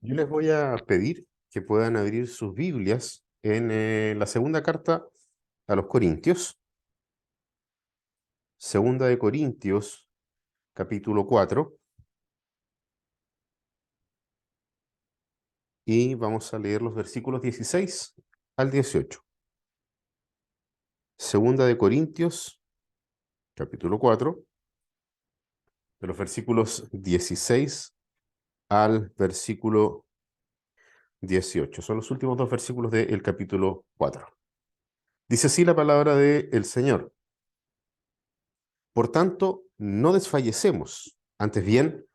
Yo les voy a pedir que puedan abrir sus Biblias en la segunda carta a los Corintios, segunda de Corintios, capítulo 4, y vamos a leer los versículos 16 al 18. Segunda de Corintios, capítulo 4, de los versículos 16 al versículo 18. Son los últimos dos versículos del capítulo 4. Dice así la palabra del Señor. Por tanto, no desfallecemos. Antes bien,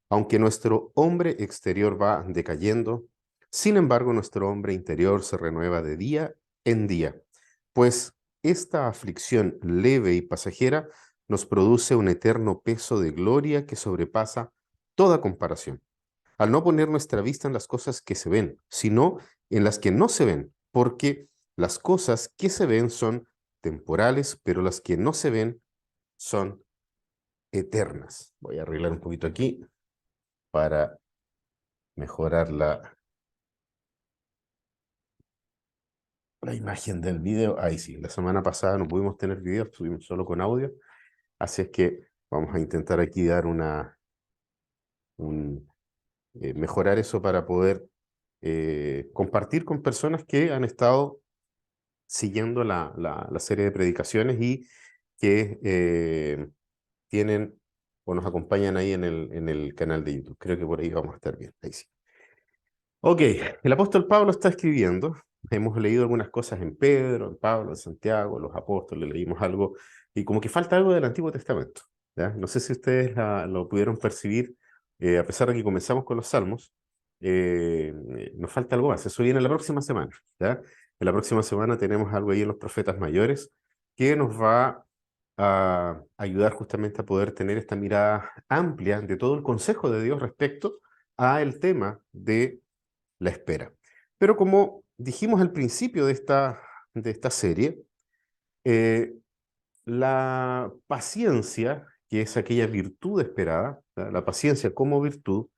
aunque nuestro hombre exterior va decayendo, sin embargo nuestro hombre interior se renueva de día en día, pues esta aflicción leve y pasajera nos produce un eterno peso de gloria que sobrepasa toda comparación, al no poner nuestra vista en las cosas que se ven, sino en las que no se ven, porque las cosas que se ven son temporales, pero las que no se ven son eternas. Voy a arreglar un poquito aquí para mejorar la imagen del video. Ahí sí, la semana pasada no pudimos tener video, estuvimos solo con audio. Así es que vamos a intentar aquí dar mejorar eso para poder compartir con personas que han estado siguiendo la serie de predicaciones y que tienen o nos acompañan ahí en el canal de YouTube. Creo que por ahí vamos a estar bien. Ahí sí. Ok, el apóstol Pablo está escribiendo. Hemos leído algunas cosas en Pedro, en Pablo, en Santiago, los apóstoles, leímos algo, y como que falta algo del Antiguo Testamento. ¿Ya? No sé si ustedes lo pudieron percibir, a pesar de que comenzamos con los Salmos, nos falta algo más. Eso viene la próxima semana. ¿Ya? En la próxima semana tenemos algo ahí en los profetas mayores que nos va a ayudar justamente a poder tener esta mirada amplia de todo el consejo de Dios respecto a el tema de la espera. Pero como dijimos al principio de esta serie, eh, la paciencia, que es aquella virtud esperada, la paciencia como virtud,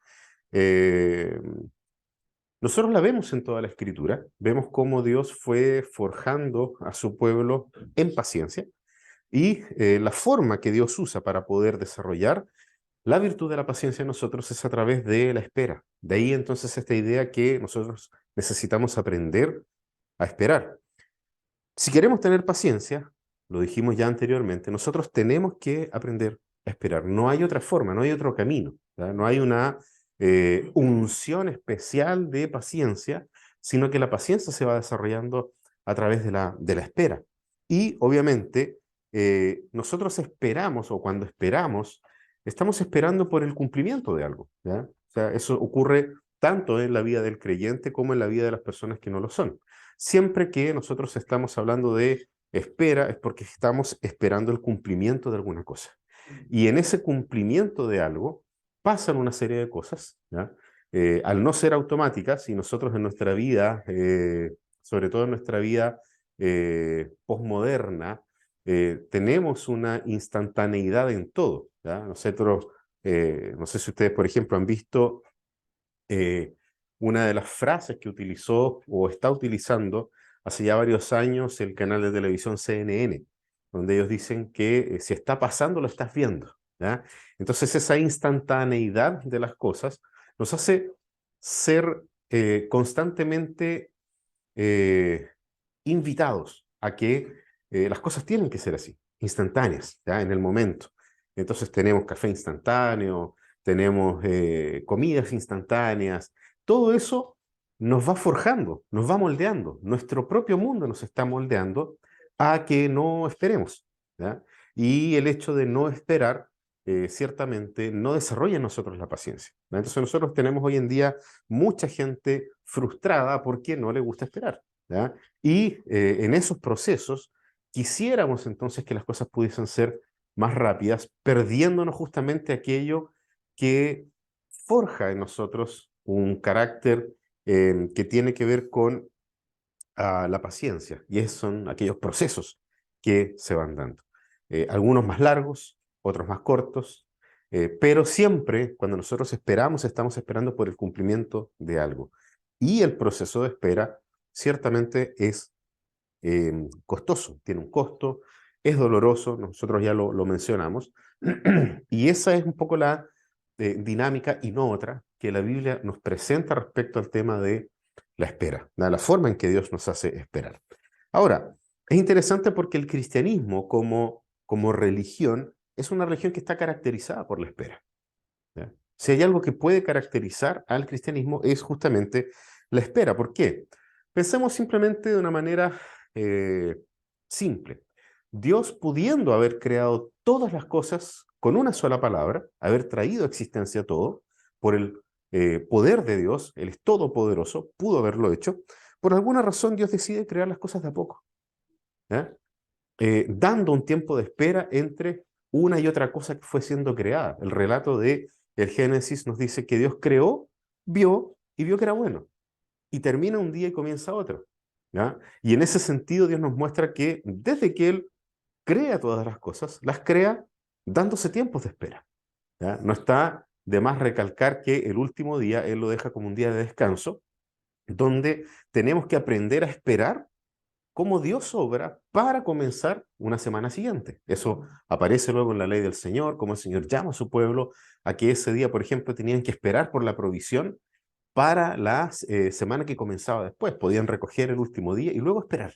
eh, nosotros la vemos en toda la escritura, vemos cómo Dios fue forjando a su pueblo en paciencia y la forma que Dios usa para poder desarrollar la virtud de la paciencia en nosotros es a través de la espera. De ahí entonces esta idea que nosotros necesitamos aprender a esperar. Si queremos tener paciencia, lo dijimos ya anteriormente, nosotros tenemos que aprender a esperar. No hay otra forma, no hay otro camino. ¿Ya? No hay una unción especial de paciencia, sino que la paciencia se va desarrollando a través de la espera. Y obviamente nosotros esperamos, o cuando esperamos, estamos esperando por el cumplimiento de algo. ¿Ya? O sea, eso ocurre tanto en la vida del creyente como en la vida de las personas que no lo son. Siempre que nosotros estamos hablando de espera es porque estamos esperando el cumplimiento de alguna cosa. Y en ese cumplimiento de algo pasan una serie de cosas, ¿ya? Al no ser automáticas, y nosotros en nuestra vida, sobre todo en nuestra vida posmoderna, tenemos una instantaneidad en todo, ¿ya? Nosotros, no sé si ustedes, por ejemplo, han visto eh, una de las frases que utilizó o está utilizando hace ya varios años el canal de televisión CNN, donde ellos dicen que si está pasando, lo estás viendo. ¿Ya? Entonces esa instantaneidad de las cosas nos hace ser constantemente eh, invitados a que las cosas tienen que ser así, instantáneas, ¿ya? En el momento. Entonces tenemos café instantáneo, tenemos comidas instantáneas, todo eso nos va forjando, nos va moldeando, nuestro propio mundo nos está moldeando a que no esperemos, ¿ya? Y el hecho de no esperar, ciertamente no desarrolla en nosotros la paciencia, ¿ya? Entonces nosotros tenemos hoy en día mucha gente frustrada porque no le gusta esperar, ¿ya? Y en esos procesos quisiéramos entonces que las cosas pudiesen ser más rápidas, perdiéndonos justamente aquello que forja en nosotros un carácter que tiene que ver con la paciencia, y esos son aquellos procesos que se van dando. Algunos más largos, otros más cortos, Pero siempre, cuando nosotros esperamos, estamos esperando por el cumplimiento de algo. Y el proceso de espera ciertamente es costoso, tiene un costo, es doloroso, nosotros ya lo mencionamos, y esa es un poco la dinámica y no otra que la Biblia nos presenta respecto al tema de la espera, la forma en que Dios nos hace esperar. Ahora, es interesante porque el cristianismo como religión es una religión que está caracterizada por la espera. ¿Ya? Si hay algo que puede caracterizar al cristianismo es justamente la espera. ¿Por qué? Pensemos simplemente de una manera eh, simple. Dios pudiendo haber creado todas las cosas con una sola palabra, haber traído a existencia todo, por el poder de Dios, Él es todopoderoso, pudo haberlo hecho, por alguna razón Dios decide crear las cosas de a poco, ¿ya? Dando un tiempo de espera entre una y otra cosa que fue siendo creada. El relato de el Génesis nos dice que Dios creó, vio y vio que era bueno. Y termina un día y comienza otro. ¿Ya? Y en ese sentido Dios nos muestra que desde que Él crea todas las crea dándose tiempos de espera. ¿Ya? No está de más recalcar que el último día Él lo deja como un día de descanso, donde tenemos que aprender a esperar cómo Dios obra para comenzar una semana siguiente. Eso aparece luego en la ley del Señor, cómo el Señor llama a su pueblo a que ese día, por ejemplo, tenían que esperar por la provisión para la semana que comenzaba después. Podían recoger el último día y luego esperar.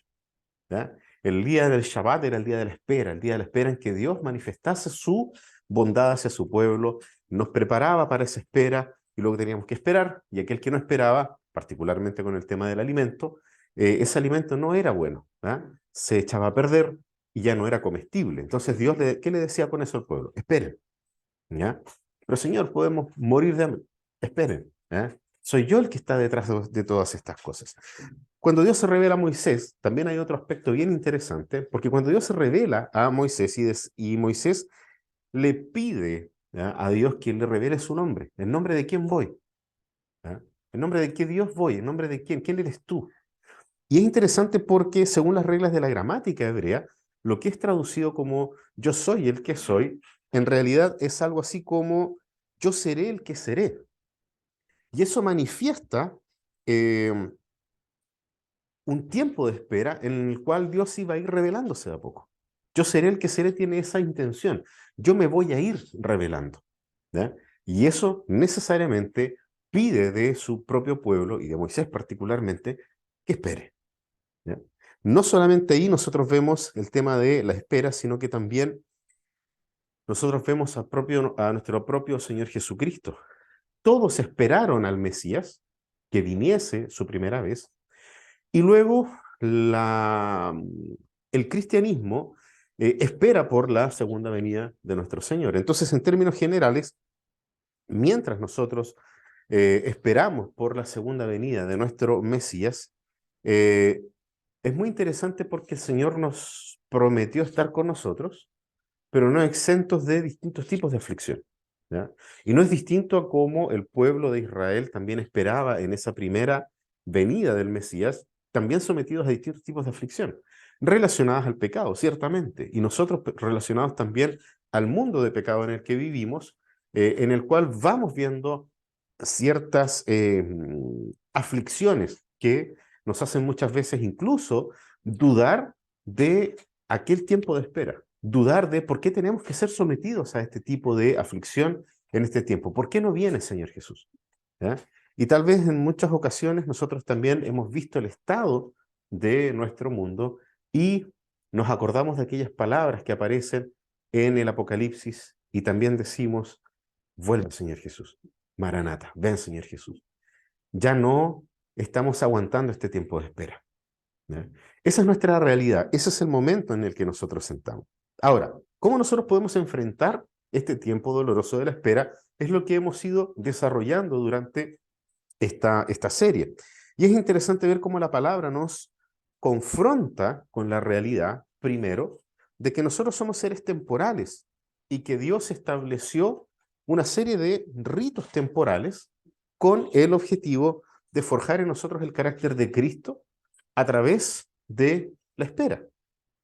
¿Ya? El día del Shabbat era el día de la espera en que Dios manifestase su bondad hacia su pueblo, nos preparaba para esa espera y luego teníamos que esperar, y aquel que no esperaba, particularmente con el tema del alimento, ese alimento no era bueno, ¿ya? Se echaba a perder y ya no era comestible. Entonces Dios, ¿qué le decía con eso al pueblo? Esperen, ¿ya? Pero Señor, podemos morir de hambre. Esperen, ¿ya? Soy yo el que está detrás de todas estas cosas. Cuando Dios se revela a Moisés, también hay otro aspecto bien interesante, porque cuando Dios se revela a Moisés y Moisés le pide, ¿ya?, a Dios que le revele su nombre, ¿en nombre de quién voy? ¿Ya? ¿En nombre de qué Dios voy? ¿En nombre de quién? ¿Quién eres tú? Y es interesante porque según las reglas de la gramática hebrea, lo que es traducido como yo soy el que soy, en realidad es algo así como yo seré el que seré. Y eso manifiesta eh, un tiempo de espera en el cual Dios iba a ir revelándose de a poco. Yo seré el que seré tiene esa intención. Yo me voy a ir revelando. ¿Ya? Y eso necesariamente pide de su propio pueblo y de Moisés particularmente que espere. ¿Ya? No solamente ahí nosotros vemos el tema de la espera, sino que también nosotros vemos a nuestro propio Señor Jesucristo. Todos esperaron al Mesías que viniese su primera vez. Y luego el cristianismo espera por la segunda venida de nuestro Señor. Entonces, en términos generales, mientras nosotros esperamos por la segunda venida de nuestro Mesías, eh, es muy interesante porque el Señor nos prometió estar con nosotros, pero no exentos de distintos tipos de aflicción. ¿Ya? Y no es distinto a cómo el pueblo de Israel también esperaba en esa primera venida del Mesías, también sometidos a distintos tipos de aflicción, relacionadas al pecado, ciertamente, y nosotros relacionados también al mundo de pecado en el que vivimos, en el cual vamos viendo ciertas aflicciones que nos hacen muchas veces incluso dudar de aquel tiempo de espera, dudar de por qué tenemos que ser sometidos a este tipo de aflicción en este tiempo. ¿Por qué no viene, Señor Jesús? ¿Ya? Y tal vez en muchas ocasiones nosotros también hemos visto el estado de nuestro mundo y nos acordamos de aquellas palabras que aparecen en el Apocalipsis y también decimos, vuelve, Señor Jesús. Maranata, ven, Señor Jesús. Ya no estamos aguantando este tiempo de espera. ¿Ya? Esa es nuestra realidad, ese es el momento en el que nosotros sentamos. Ahora, ¿cómo nosotros podemos enfrentar este tiempo doloroso de la espera? Es lo que hemos ido desarrollando durante esta serie. Y es interesante ver cómo la palabra nos confronta con la realidad, primero, de que nosotros somos seres temporales y que Dios estableció una serie de ritos temporales con el objetivo de forjar en nosotros el carácter de Cristo a través de la espera.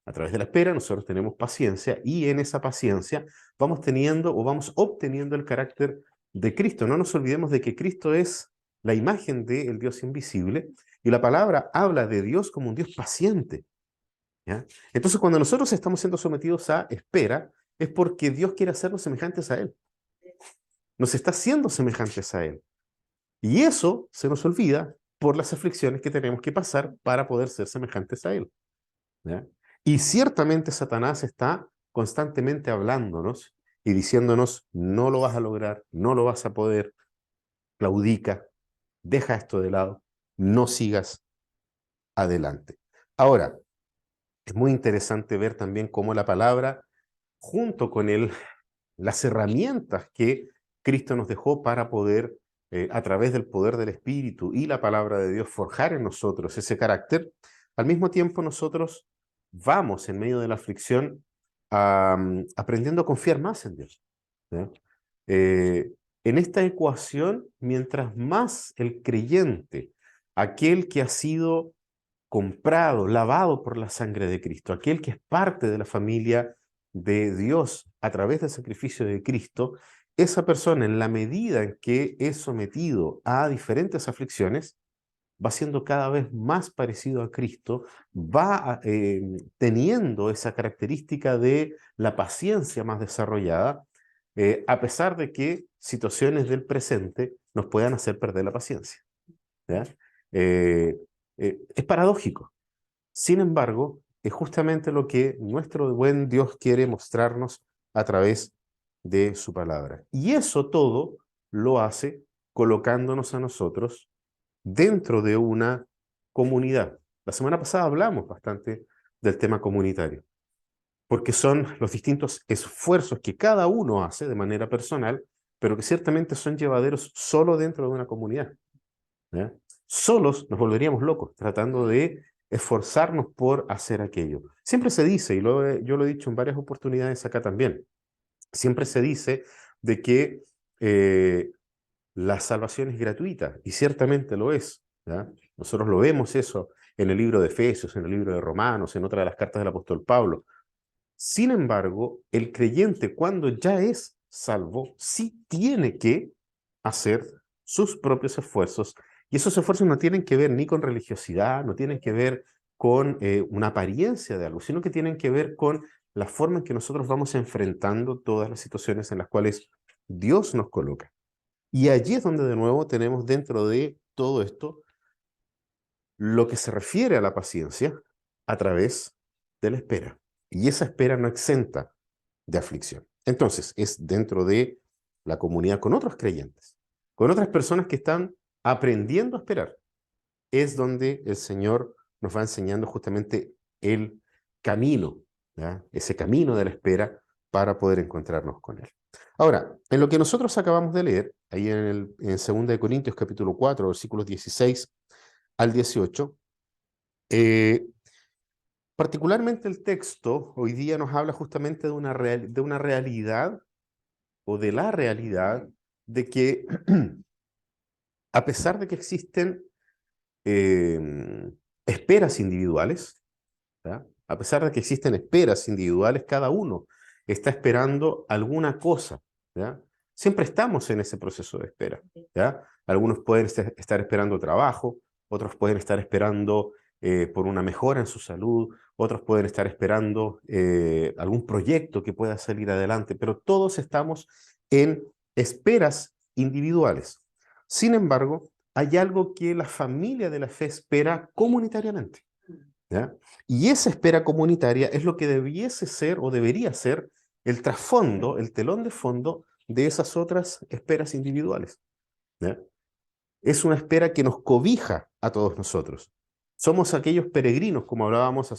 A través de la espera nosotros tenemos paciencia y en esa paciencia vamos teniendo o vamos obteniendo el carácter de Cristo. No nos olvidemos de que Cristo es la imagen del Dios invisible y la palabra habla de Dios como un Dios paciente. ¿Ya? Entonces, cuando nosotros estamos siendo sometidos a espera, es porque Dios quiere hacernos semejantes a Él. Nos está haciendo semejantes a Él. Y eso se nos olvida por las aflicciones que tenemos que pasar para poder ser semejantes a Él. ¿Ya? Y ciertamente Satanás está constantemente hablándonos y diciéndonos, no lo vas a lograr, no lo vas a poder, claudica, deja esto de lado, no sigas adelante. Ahora, es muy interesante ver también cómo la palabra, junto con las herramientas que Cristo nos dejó para poder, a través del poder del Espíritu y la palabra de Dios, forjar en nosotros ese carácter, al mismo tiempo nosotros vamos en medio de la aflicción aprendiendo a confiar más en Dios. ¿Ya? En esta ecuación, mientras más el creyente, aquel que ha sido comprado, lavado por la sangre de Cristo, aquel que es parte de la familia de Dios a través del sacrificio de Cristo, esa persona, en la medida en que es sometido a diferentes aflicciones, va siendo cada vez más parecido a Cristo, va teniendo esa característica de la paciencia más desarrollada, a pesar de que situaciones del presente nos puedan hacer perder la paciencia. ¿Ya? Eh, es paradójico. Sin embargo, es justamente lo que nuestro buen Dios quiere mostrarnos a través de su palabra. Y eso todo lo hace colocándonos a nosotros dentro de una comunidad. La semana pasada hablamos bastante del tema comunitario, porque son los distintos esfuerzos que cada uno hace de manera personal, pero que ciertamente son llevaderos solo dentro de una comunidad. ¿Ya? Solos nos volveríamos locos tratando de esforzarnos por hacer aquello. Siempre se dice, y yo lo he dicho en varias oportunidades acá también, siempre se dice de que la salvación es gratuita, y ciertamente lo es. ¿Ya? Nosotros lo vemos eso en el libro de Efesios, en el libro de Romanos, en otra de las cartas del apóstol Pablo. Sin embargo, el creyente cuando ya es salvo, sí tiene que hacer sus propios esfuerzos, y esos esfuerzos no tienen que ver ni con religiosidad, no tienen que ver con una apariencia de algo, sino que tienen que ver con la forma en que nosotros vamos enfrentando todas las situaciones en las cuales Dios nos coloca. Y allí es donde de nuevo tenemos dentro de todo esto lo que se refiere a la paciencia a través de la espera. Y esa espera no exenta de aflicción. Entonces, es dentro de la comunidad con otros creyentes, con otras personas que están aprendiendo a esperar. Es donde el Señor nos va enseñando justamente el camino, ¿ya? Ese camino de la espera para poder encontrarnos con Él. Ahora, en lo que nosotros acabamos de leer, ahí en 2 Corintios capítulo 4, versículos 16 al 18, eh, particularmente el texto hoy día nos habla justamente de una realidad o de la realidad de que a pesar de que existen eh, esperas individuales, ¿ya? A pesar de que existen esperas individuales, cada uno está esperando alguna cosa, ¿ya? Siempre estamos en ese proceso de espera, ¿ya? Algunos pueden estar esperando trabajo, otros pueden estar esperando por una mejora en su salud, otros pueden estar esperando algún proyecto que pueda salir adelante, pero todos estamos en esperas individuales. Sin embargo, hay algo que la familia de la fe espera comunitariamente. ¿Ya? Y esa espera comunitaria es lo que debiese ser o debería ser el trasfondo, el telón de fondo de esas otras esperas individuales. ¿Ya? Es una espera que nos cobija a todos nosotros. Somos aquellos peregrinos, como hablábamos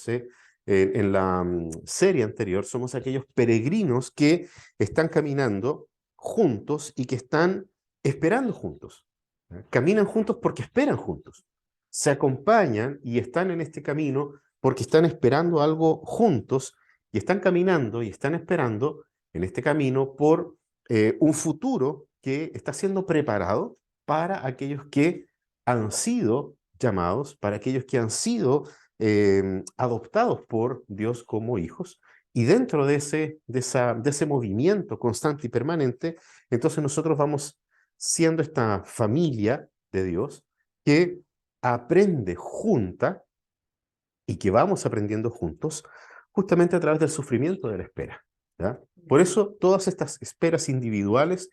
en la serie anterior, somos aquellos peregrinos que están caminando juntos y que están esperando juntos. ¿Ya? Caminan juntos porque esperan juntos. Se acompañan y están en este camino porque están esperando algo juntos y están caminando y están esperando en este camino por un futuro que está siendo preparado para aquellos que han sido llamados, para aquellos que han sido adoptados por Dios como hijos, y dentro de ese movimiento constante y permanente, entonces nosotros vamos siendo esta familia de Dios que aprende junta y que vamos aprendiendo juntos justamente a través del sufrimiento de la espera, ¿ya? Por eso todas estas esperas individuales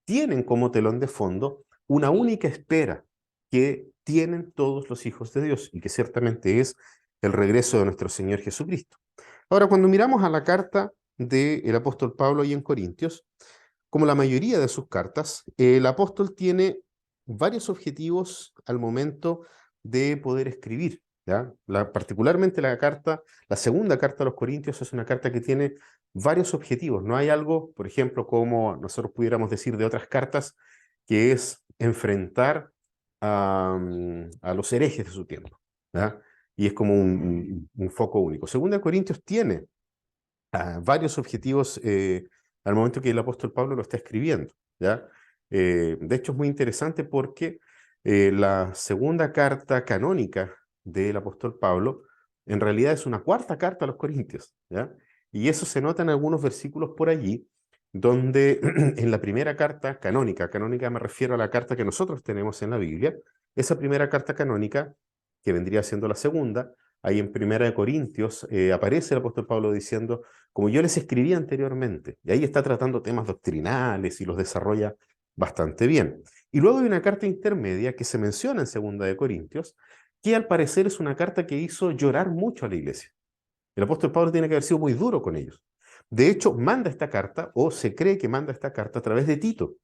tienen como telón de fondo una única espera que tienen todos los hijos de Dios y que ciertamente es el regreso de nuestro Señor Jesucristo. Ahora, cuando miramos a la carta del apóstol Pablo y en Corintios, como la mayoría de sus cartas, el apóstol tiene varios objetivos al momento de poder escribir, ¿ya? Particularmente la segunda carta a los Corintios es una carta que tiene varios objetivos. No hay algo, por ejemplo, como nosotros pudiéramos decir de otras cartas, que es enfrentar a los herejes de su tiempo, ¿ya? Y es como un foco único. Segunda de Corintios tiene varios objetivos al momento que el apóstol Pablo lo está escribiendo, ¿ya? De hecho, es muy interesante porque la segunda carta canónica del apóstol Pablo en realidad es una cuarta carta a los Corintios, ¿ya? Y eso se nota en algunos versículos por allí, donde en la primera carta canónica me refiero a la carta que nosotros tenemos en la Biblia, esa primera carta canónica, que vendría siendo la segunda, ahí en Primera de Corintios aparece el apóstol Pablo diciendo, como yo les escribí anteriormente, y ahí está tratando temas doctrinales y los desarrolla bastante bien. Y luego hay una carta intermedia que se menciona en Segunda de Corintios, que al parecer es una carta que hizo llorar mucho a la iglesia. El apóstol Pablo tiene que haber sido muy duro con ellos. De hecho, manda esta carta, o se cree que manda esta carta a través de Tito.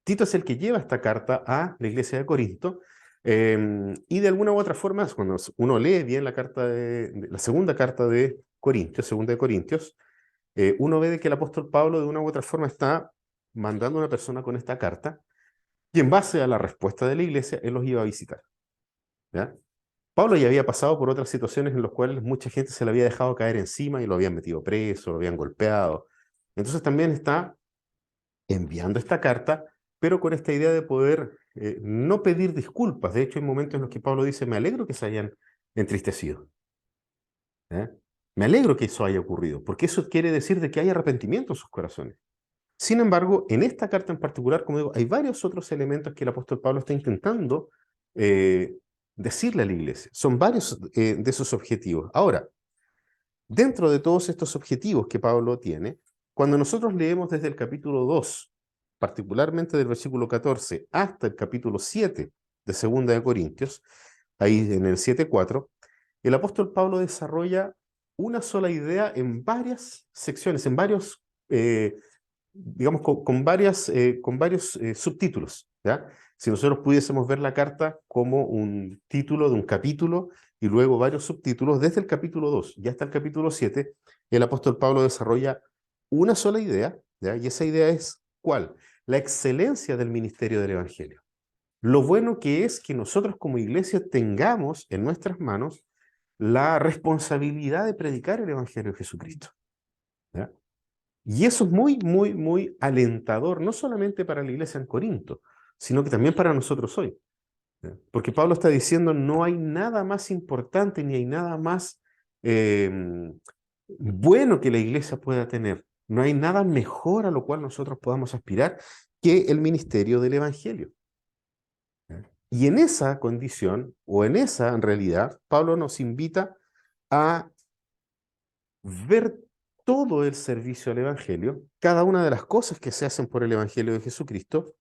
Tito es el que lleva esta carta a la iglesia de Corinto, y de alguna u otra forma, cuando uno lee bien la segunda carta de Corintios, segunda de Corintios, uno ve de que el apóstol Pablo de una u otra forma está mandando a una persona con esta carta, y en base a la respuesta de la iglesia, él los iba a visitar, ¿ya? Pablo ya había pasado por otras situaciones en las cuales mucha gente se le había dejado caer encima y lo habían metido preso, lo habían golpeado. Entonces también está enviando esta carta, pero con esta idea de poder no pedir disculpas. De hecho, hay momentos en los que Pablo dice, me alegro que se hayan entristecido, ¿eh? Me alegro que eso haya ocurrido, porque eso quiere decir de que hay arrepentimiento en sus corazones. Sin embargo, en esta carta en particular, como digo, hay varios otros elementos que el apóstol Pablo está intentando eh, decirle a la iglesia. Son varios de esos objetivos. Ahora, dentro de todos estos objetivos que Pablo tiene, cuando nosotros leemos desde el capítulo 2, particularmente del versículo 14 hasta el capítulo 7 de Segunda de Corintios, ahí en el 7:4, el apóstol Pablo desarrolla una sola idea en varias secciones, en varios, digamos, con varios subtítulos, ¿ya? Si nosotros pudiésemos ver la carta como un título de un capítulo y luego varios subtítulos, desde el capítulo 2 y hasta el capítulo 7, el apóstol Pablo desarrolla una sola idea, ¿ya? Y esa idea es, ¿cuál? La excelencia del ministerio del Evangelio. Lo bueno que es que nosotros como iglesia tengamos en nuestras manos la responsabilidad de predicar el Evangelio de Jesucristo, ¿ya? Y eso es muy, muy, muy alentador, no solamente para la iglesia en Corinto, sino que también para nosotros hoy, ¿ya? Porque Pablo está diciendo, no hay nada más importante ni hay nada más bueno que la iglesia pueda tener. No hay nada mejor a lo cual nosotros podamos aspirar que el ministerio del Evangelio, ¿ya? Y en esa condición, o en esa realidad, Pablo nos invita a ver todo el servicio al Evangelio, cada una de las cosas que se hacen por el Evangelio de Jesucristo,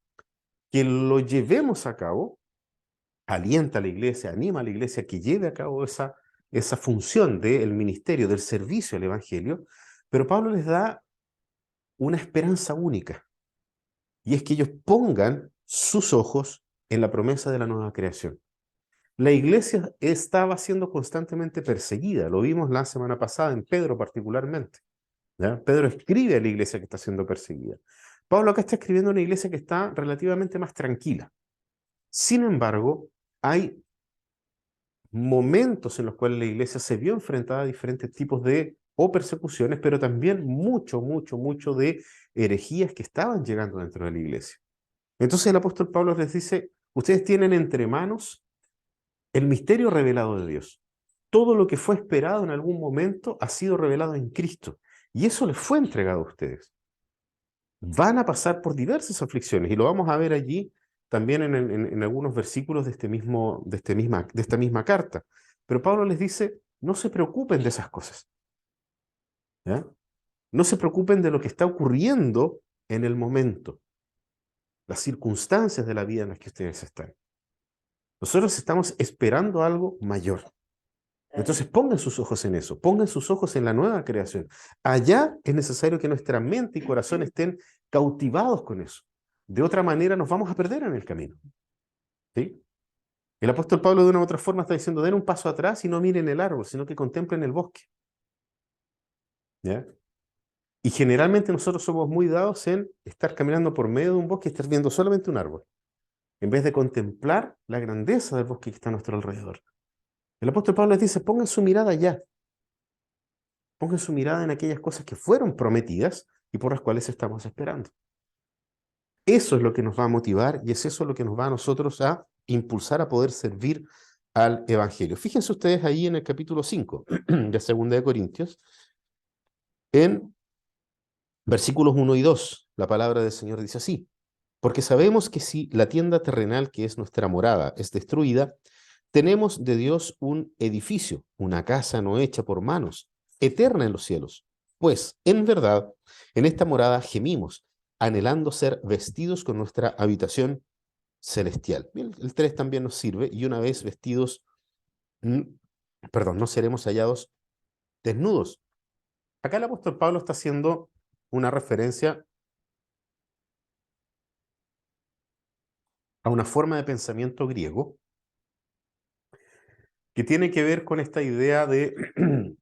que lo llevemos a cabo, alienta a la iglesia, anima a la iglesia que lleve a cabo esa función del ministerio, del servicio al Evangelio, pero Pablo les da una esperanza única, y es que ellos pongan sus ojos en la promesa de la nueva creación. La iglesia estaba siendo constantemente perseguida, lo vimos la semana pasada en Pedro particularmente, ¿ya? Pedro escribe a la iglesia que está siendo perseguida. Pablo acá está escribiendo a una iglesia que está relativamente más tranquila. Sin embargo, hay momentos en los cuales la iglesia se vio enfrentada a diferentes tipos de o persecuciones, pero también mucho, mucho, mucho de herejías que estaban llegando dentro de la iglesia. Entonces el apóstol Pablo les dice, ustedes tienen entre manos el misterio revelado de Dios. todo lo que fue esperado en algún momento ha sido revelado en Cristo. Y eso les fue entregado a ustedes. Van a pasar por diversas aflicciones, y lo vamos a ver allí también en algunos versículos de esta misma carta. Pero Pablo les dice, no se preocupen de esas cosas, ¿ya? No se preocupen de lo que está ocurriendo en el momento, las circunstancias de la vida en las que ustedes están. Nosotros estamos esperando algo mayor. Entonces pongan sus ojos en eso, pongan sus ojos en la nueva creación. Allá es necesario que nuestra mente y corazón estén cautivados con eso. De otra manera nos vamos a perder en el camino. ¿Sí? El apóstol Pablo de una u otra forma está diciendo, den un paso atrás y no miren el árbol, sino que contemplen el bosque. ¿Ya? Y generalmente nosotros somos muy dados en estar caminando por medio de un bosque y estar viendo solamente un árbol, en vez de contemplar la grandeza del bosque que está a nuestro alrededor. El apóstol Pablo les dice, pongan su mirada allá, pongan su mirada en aquellas cosas que fueron prometidas y por las cuales estamos esperando. Eso es lo que nos va a motivar y es eso lo que nos va a nosotros a impulsar a poder servir al Evangelio. Fíjense ustedes ahí en el capítulo 5 de 2 de Corintios, en versículos 1 y 2, la palabra del Señor dice así: porque sabemos que si la tienda terrenal, que es nuestra morada, es destruida, tenemos de Dios un edificio, una casa no hecha por manos, eterna en los cielos. Pues, en verdad, en esta morada gemimos, anhelando ser vestidos con nuestra habitación celestial. Bien, el 3 también nos sirve, y una vez vestidos, no seremos hallados desnudos. Acá el apóstol Pablo está haciendo una referencia a una forma de pensamiento griego que tiene que ver con esta idea del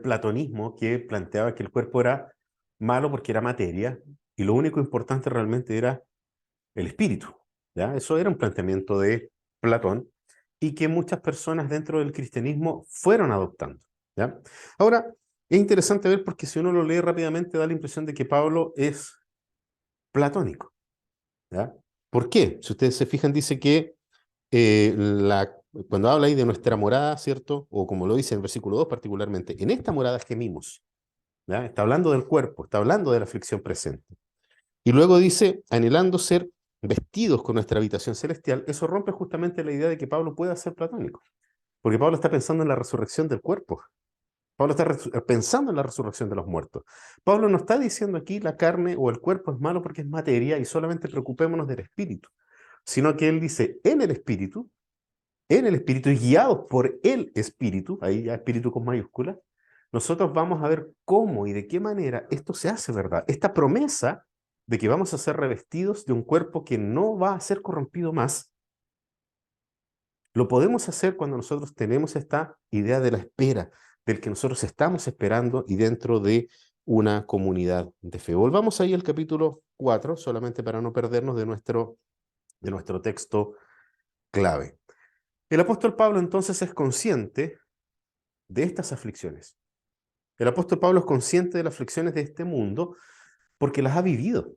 platonismo, que planteaba que el cuerpo era malo porque era materia y lo único importante realmente era el espíritu, ¿ya? Eso era un planteamiento de Platón y que muchas personas dentro del cristianismo fueron adoptando, ¿ya? Ahora, es interesante ver porque si uno lo lee rápidamente da la impresión de que Pablo es platónico, ¿ya? ¿Por qué? Si ustedes se fijan, dice que cuando habla ahí de nuestra morada, ¿cierto? O como lo dice en el versículo 2 particularmente, en esta morada gemimos, ¿ya? Está hablando del cuerpo, está hablando de la aflicción presente. Y luego dice, anhelando ser vestidos con nuestra habitación celestial. Eso rompe justamente la idea de que Pablo pueda ser platónico, porque Pablo está pensando en la resurrección del cuerpo. Pablo está pensando en la resurrección de los muertos. Pablo no está diciendo aquí la carne o el cuerpo es malo porque es materia y solamente preocupémonos del espíritu, sino que él dice, en el espíritu y guiados por el espíritu, ahí ya espíritu con mayúscula, nosotros vamos a ver cómo y de qué manera esto se hace verdad. Esta promesa de que vamos a ser revestidos de un cuerpo que no va a ser corrompido más, lo podemos hacer cuando nosotros tenemos esta idea de la espera, del que nosotros estamos esperando y dentro de una comunidad de fe. Volvamos ahí al capítulo 4, solamente para no perdernos de nuestro texto clave. El apóstol Pablo entonces es consciente de estas aflicciones. El apóstol Pablo es consciente de las aflicciones de este mundo porque las ha vivido.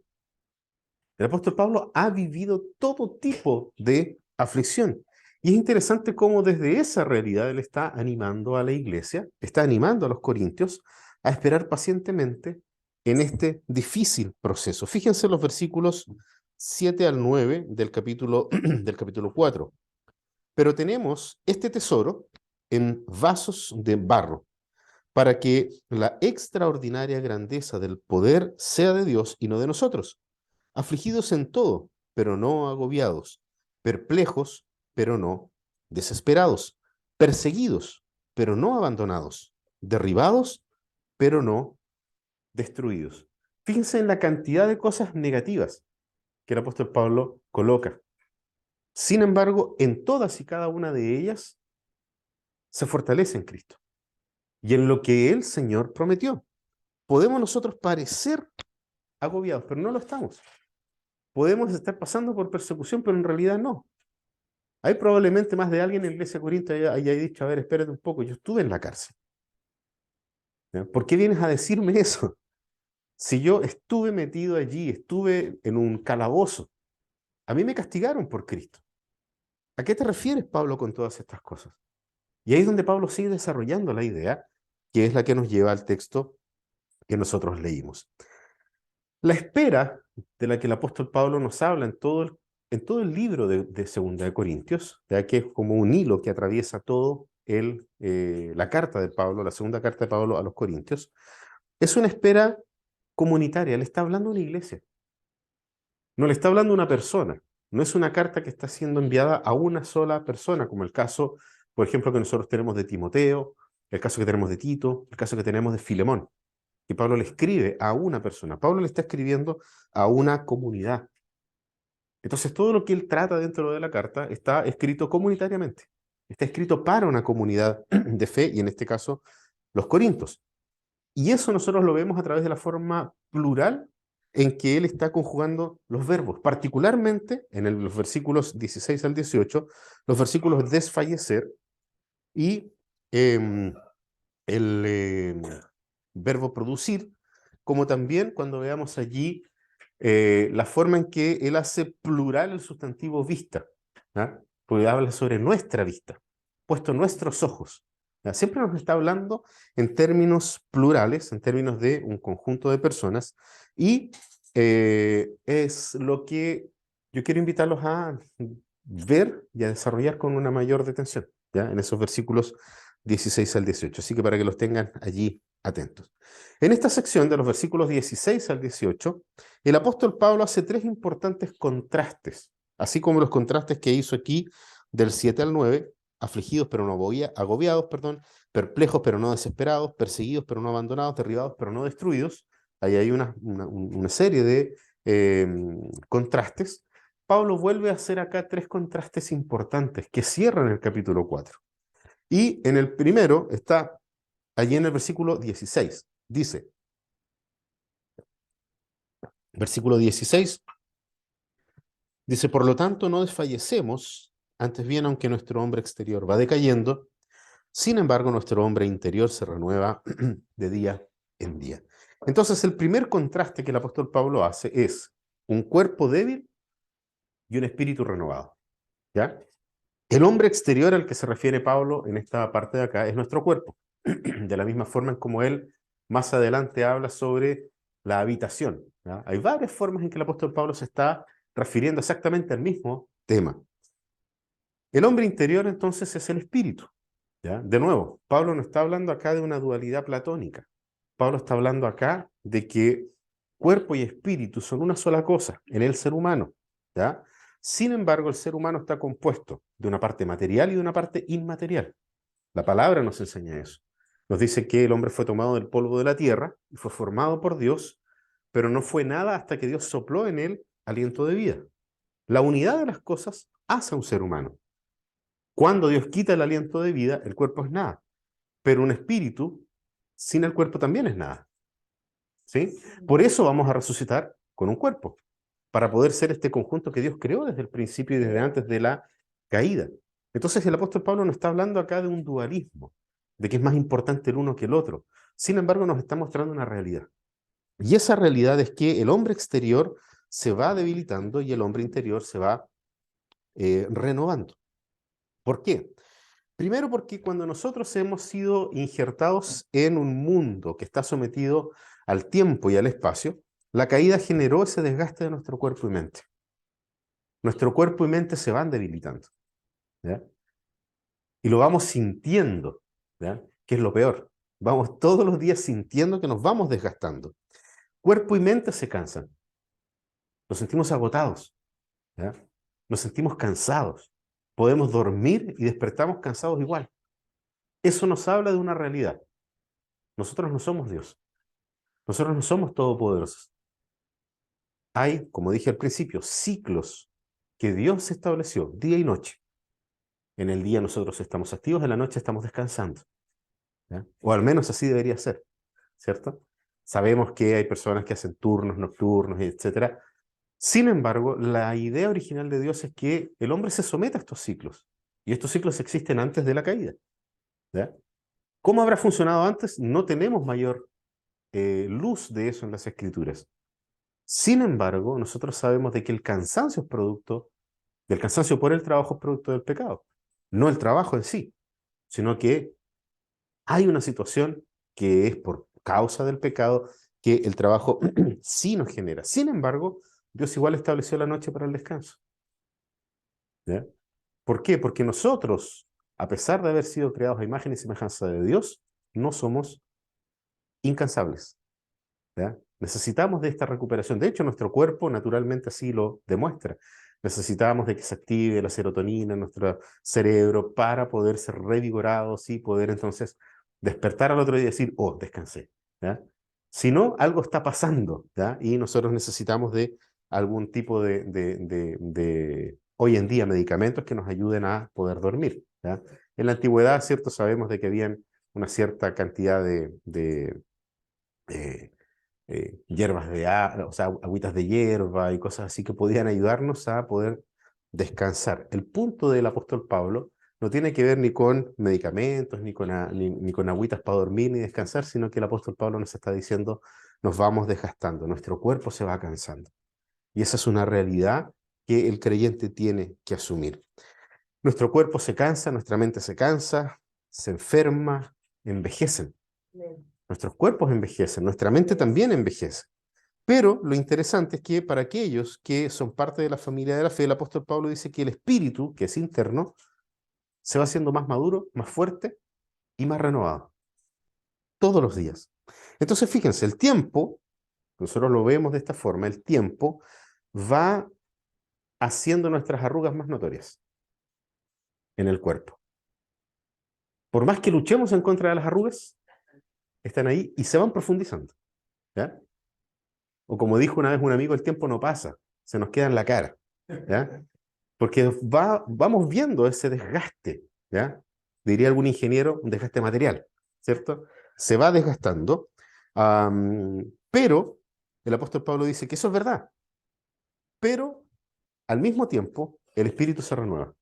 El apóstol Pablo ha vivido todo tipo de aflicción. Y es interesante cómo desde esa realidad él está animando a la iglesia, está animando a los corintios a esperar pacientemente en este difícil proceso. Fíjense los versículos 7 al 9 del capítulo 4. Pero tenemos este tesoro en vasos de barro, para que la extraordinaria grandeza del poder sea de Dios y no de nosotros, afligidos en todo, pero no agobiados, perplejos, pero no desesperados, perseguidos, pero no abandonados, derribados, pero no destruidos. Fíjense en la cantidad de cosas negativas que el apóstol Pablo coloca. Sin embargo, en todas y cada una de ellas se fortalece en Cristo y en lo que el Señor prometió. Podemos nosotros parecer agobiados, pero no lo estamos. Podemos estar pasando por persecución, pero en realidad no. Hay probablemente más de alguien en la iglesia de Corinto haya dicho, a ver, espérate un poco, yo estuve en la cárcel. ¿Ya? ¿Por qué vienes a decirme eso? Si yo estuve metido allí, estuve en un calabozo, a mí me castigaron por Cristo. ¿A qué te refieres, Pablo, con todas estas cosas? Y ahí es donde Pablo sigue desarrollando la idea, que es la que nos lleva al texto que nosotros leímos. La espera de la que el apóstol Pablo nos habla en todo el libro de Segunda de Corintios, ya que es como un hilo que atraviesa todo la carta de Pablo, la segunda carta de Pablo a los Corintios, es una espera comunitaria. Le está hablando a una iglesia, no le está hablando a una persona. No es una carta que está siendo enviada a una sola persona, como el caso, por ejemplo, que nosotros tenemos de Timoteo, el caso que tenemos de Tito, el caso que tenemos de Filemón, que Pablo le escribe a una persona. Pablo le está escribiendo a una comunidad. Entonces, todo lo que él trata dentro de la carta está escrito comunitariamente. Está escrito para una comunidad de fe, y en este caso, los corintios. Y eso nosotros lo vemos a través de la forma plural en que él está conjugando los verbos, particularmente en los versículos 16 al 18, los versículos desfallecer y eh, el verbo producir, como también cuando veamos allí la forma en que él hace plural el sustantivo vista, ¿ah? Porque habla sobre nuestra vista, puesto nuestros ojos. ¿Ah? Siempre nos está hablando en términos plurales, en términos de un conjunto de personas, y es lo que yo quiero invitarlos a ver y a desarrollar con una mayor detención, ¿ya? En esos versículos 16 al 18. Así que para que los tengan allí atentos. En esta sección de los versículos 16 al 18, el apóstol Pablo hace tres importantes contrastes, así como los contrastes que hizo aquí del 7 al 9, afligidos pero no agobiados, perdón, perplejos pero no desesperados, perseguidos pero no abandonados, derribados pero no destruidos. Ahí hay una serie de contrastes. Pablo vuelve a hacer acá tres contrastes importantes que cierran el capítulo 4. Y en el primero está allí en el versículo 16. Dice, versículo 16, dice, por lo tanto no desfallecemos, antes bien aunque nuestro hombre exterior va decayendo, sin embargo nuestro hombre interior se renueva de día en día. Entonces el primer contraste que el apóstol Pablo hace es un cuerpo débil y un espíritu renovado, ¿ya? El hombre exterior al que se refiere Pablo en esta parte de acá es nuestro cuerpo, de la misma forma en como él más adelante habla sobre la habitación, ¿ya? Hay varias formas en que el apóstol Pablo se está refiriendo exactamente al mismo tema. El hombre interior entonces es el espíritu, ¿ya? De nuevo, Pablo no está hablando acá de una dualidad platónica. Pablo está hablando acá de que cuerpo y espíritu son una sola cosa en el ser humano, ¿ya? Sin embargo, el ser humano está compuesto de una parte material y de una parte inmaterial. La palabra nos enseña eso. Nos dice que el hombre fue tomado del polvo de la tierra y fue formado por Dios, pero no fue nada hasta que Dios sopló en él aliento de vida. La unidad de las cosas hace a un ser humano. Cuando Dios quita el aliento de vida, el cuerpo es nada. Pero un espíritu sin el cuerpo también es nada. ¿Sí? Por eso vamos a resucitar con un cuerpo, para poder ser este conjunto que Dios creó desde el principio y desde antes de la caída. Entonces el apóstol Pablo no está hablando acá de un dualismo, de que es más importante el uno que el otro. Sin embargo, nos está mostrando una realidad. Y esa realidad es que el hombre exterior se va debilitando y el hombre interior se va renovando. ¿Por qué? Primero porque cuando nosotros hemos sido injertados en un mundo que está sometido al tiempo y al espacio, la caída generó ese desgaste de nuestro cuerpo y mente. Nuestro cuerpo y mente se van debilitando, ¿ya? Y lo vamos sintiendo, ¿ya? Que es lo peor. Vamos todos los días sintiendo que nos vamos desgastando. Cuerpo y mente se cansan. Nos sentimos agotados, ¿ya? Nos sentimos cansados. Podemos dormir y despertamos cansados igual. Eso nos habla de una realidad. Nosotros no somos Dios. Nosotros no somos todopoderosos. Hay, como dije al principio, ciclos que Dios estableció día y noche. En el día nosotros estamos activos, en la noche estamos descansando, ¿ya? O al menos así debería ser, ¿cierto? Sabemos que hay personas que hacen turnos nocturnos, etcétera. Sin embargo, la idea original de Dios es que el hombre se someta a estos ciclos. Y estos ciclos existen antes de la caída, ¿ya? ¿Cómo habrá funcionado antes? No tenemos mayor luz de eso en las escrituras. Sin embargo, nosotros sabemos de que el cansancio es producto Y el cansancio por el trabajo es producto del pecado. No el trabajo en sí, sino que hay una situación que es por causa del pecado que el trabajo sí nos genera. Sin embargo, Dios igual estableció la noche para el descanso. ¿Ya? ¿Por qué? Porque nosotros, a pesar de haber sido creados a imagen y semejanza de Dios, no somos incansables. ¿Ya? Necesitamos de esta recuperación. De hecho, nuestro cuerpo naturalmente así lo demuestra. Necesitamos de que se active la serotonina en nuestro cerebro para poder ser revigorados y poder entonces despertar al otro día y decir, oh, descansé. ¿Ya? Si no, algo está pasando, ¿ya? Y nosotros necesitamos de algún tipo hoy en día, medicamentos que nos ayuden a poder dormir. ¿Ya? En la antigüedad, ¿cierto? Sabemos de que habían una cierta cantidad eh, hierbas o sea, agüitas de hierba y cosas así que podían ayudarnos a poder descansar. El punto del apóstol Pablo no tiene que ver ni con medicamentos, ni con agüitas para dormir ni descansar, sino que el apóstol Pablo nos está diciendo, nos vamos desgastando, nuestro cuerpo se va cansando. Y esa es una realidad que el creyente tiene que asumir. Nuestro cuerpo se cansa, nuestra mente se cansa, se enferma, envejecen. Nuestros cuerpos envejecen, nuestra mente también envejece. Pero lo interesante es que para aquellos que son parte de la familia de la fe, el apóstol Pablo dice que el espíritu, que es interno, se va haciendo más maduro, más fuerte y más renovado. Todos los días. Entonces, fíjense, el tiempo, nosotros lo vemos de esta forma, el tiempo va haciendo nuestras arrugas más notorias en el cuerpo. Por más que luchemos en contra de las arrugas, están ahí y se van profundizando. ¿Ya? O como dijo una vez un amigo, el tiempo no pasa, se nos queda en la cara. ¿Ya? Porque vamos viendo ese desgaste, ¿ya? Diría algún ingeniero, un desgaste material, ¿cierto? Se va desgastando, pero el apóstol Pablo dice que eso es verdad, pero al mismo tiempo el espíritu se renueva.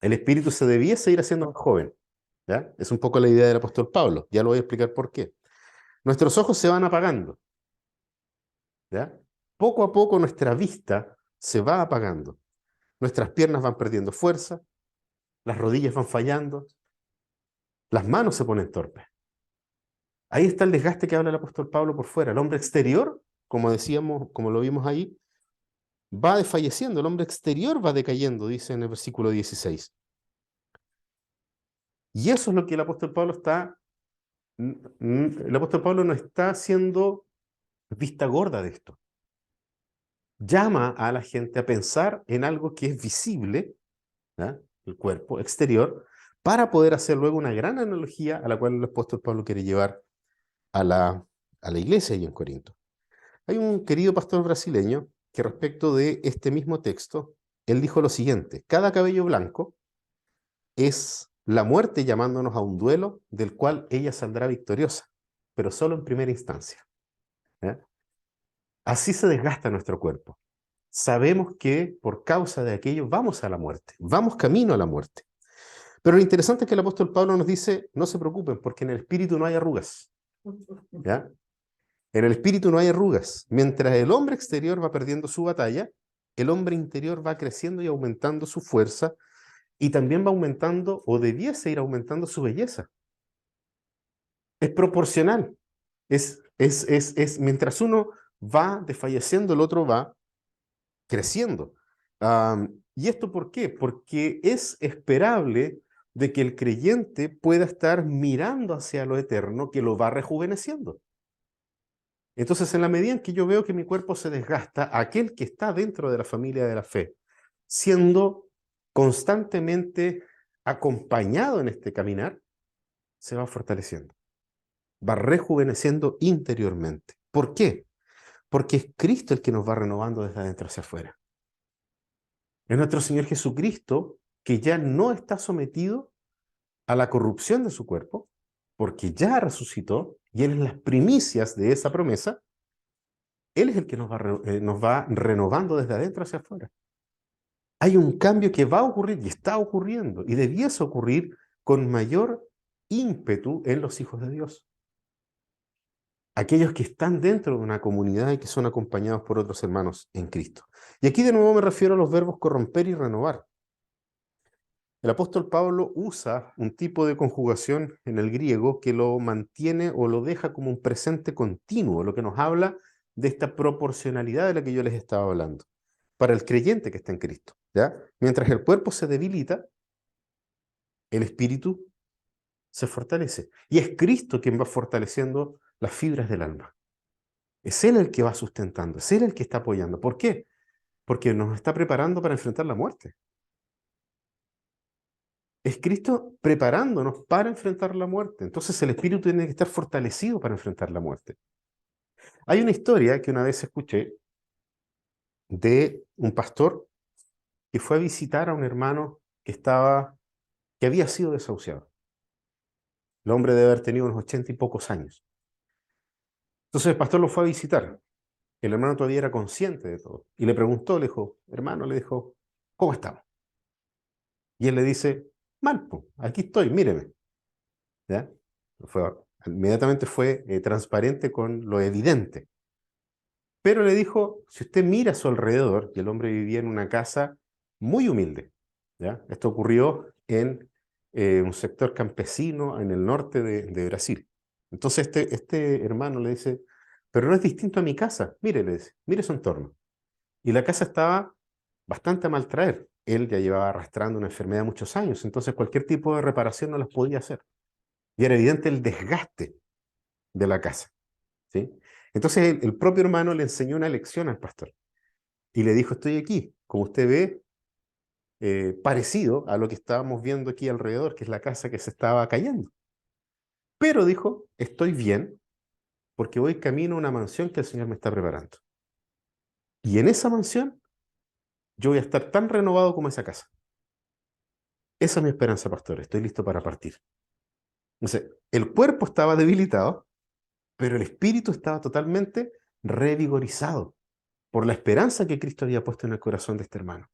El espíritu se debiese ir haciendo más joven, ¿ya? Es un poco la idea del apóstol Pablo, ya lo voy a explicar por qué. Nuestros ojos se van apagando, ¿ya? Poco a poco nuestra vista se va apagando, nuestras piernas van perdiendo fuerza, las rodillas van fallando, las manos se ponen torpes. Ahí está el desgaste que habla el apóstol Pablo por fuera. El hombre exterior, como decíamos, como lo vimos ahí, va desfalleciendo, el hombre exterior va decayendo, dice en el versículo 16. Y eso es lo que el apóstol Pablo el apóstol Pablo no está haciendo vista gorda de esto. Llama a la gente a pensar en algo que es visible, ¿ya? El cuerpo exterior, para poder hacer luego una gran analogía a la cual el apóstol Pablo quiere llevar a la iglesia ahí en Corinto. Hay un querido pastor brasileño que respecto de este mismo texto, él dijo lo siguiente: cada cabello blanco es la muerte llamándonos a un duelo del cual ella saldrá victoriosa, pero solo en primera instancia. ¿Ya? Así se desgasta nuestro cuerpo. Sabemos que por causa de aquello vamos a la muerte, vamos camino a la muerte. Pero lo interesante es que el apóstol Pablo nos dice, no se preocupen, porque en el espíritu no hay arrugas. ¿Ya? En el espíritu no hay arrugas. Mientras el hombre exterior va perdiendo su batalla, el hombre interior va creciendo y aumentando su fuerza y también va aumentando o debiese ir aumentando su belleza. Es proporcional. Mientras uno va desfalleciendo, el otro va creciendo. ¿Y esto por qué? Porque es esperable de que el creyente pueda estar mirando hacia lo eterno que lo va rejuveneciendo. Entonces, en la medida en que yo veo que mi cuerpo se desgasta, aquel que está dentro de la familia de la fe, siendo constantemente acompañado en este caminar, se va fortaleciendo, va rejuveneciendo interiormente. ¿Por qué? Porque es Cristo el que nos va renovando desde adentro hacia afuera. Es nuestro Señor Jesucristo que ya no está sometido a la corrupción de su cuerpo, porque ya resucitó y Él es las primicias de esa promesa. Él es el que nos va renovando desde adentro hacia afuera. Hay un cambio que va a ocurrir y está ocurriendo y debiese ocurrir con mayor ímpetu en los hijos de Dios. aquellos que están dentro de una comunidad y que son acompañados por otros hermanos en Cristo. Y aquí de nuevo me refiero a los verbos corromper y renovar. El apóstol Pablo usa un tipo de conjugación en el griego que lo mantiene o lo deja como un presente continuo, lo que nos habla de esta proporcionalidad de la que yo les estaba hablando, para el creyente que está en Cristo, ¿ya? Mientras el cuerpo se debilita, el espíritu se fortalece. Y es Cristo quien va fortaleciendo las fibras del alma. Es Él el que va sustentando, es Él el que está apoyando. ¿Por qué? Porque nos está preparando para enfrentar la muerte. Es Cristo preparándonos para enfrentar la muerte. Entonces el espíritu tiene que estar fortalecido para enfrentar la muerte. Hay una historia que una vez escuché de un pastor que fue a visitar a un hermano que había sido desahuciado. El hombre debe haber tenido unos 80 y pocos años. Entonces el pastor lo fue a visitar. El hermano todavía era consciente de todo. Y le preguntó, le dijo, hermano, le dijo, ¿cómo estamos? Y él le dice, mal, po, aquí estoy, míreme. ¿Ya? Fue, inmediatamente fue transparente con lo evidente. Pero le dijo, si usted mira a su alrededor, y el hombre vivía en una casa muy humilde, ¿ya? Esto ocurrió en un sector campesino en el norte de Brasil. Entonces este hermano le dice, pero no es distinto a mi casa, mire, le dice, mire su entorno. Y la casa estaba bastante a mal traer. Él ya llevaba arrastrando una enfermedad muchos años, entonces cualquier tipo de reparación no las podía hacer. Y era evidente el desgaste de la casa, ¿sí? Entonces el propio hermano le enseñó una lección al pastor y le dijo, estoy aquí, como usted ve, parecido a lo que estábamos viendo aquí alrededor, que es la casa que se estaba cayendo. Pero dijo, estoy bien porque voy camino a una mansión que el Señor me está preparando. Y en esa mansión yo voy a estar tan renovado como esa casa. Esa es mi esperanza, pastor, estoy listo para partir. Entonces, el cuerpo estaba debilitado, pero el espíritu estaba totalmente revigorizado por la esperanza que Cristo había puesto en el corazón de este hermano.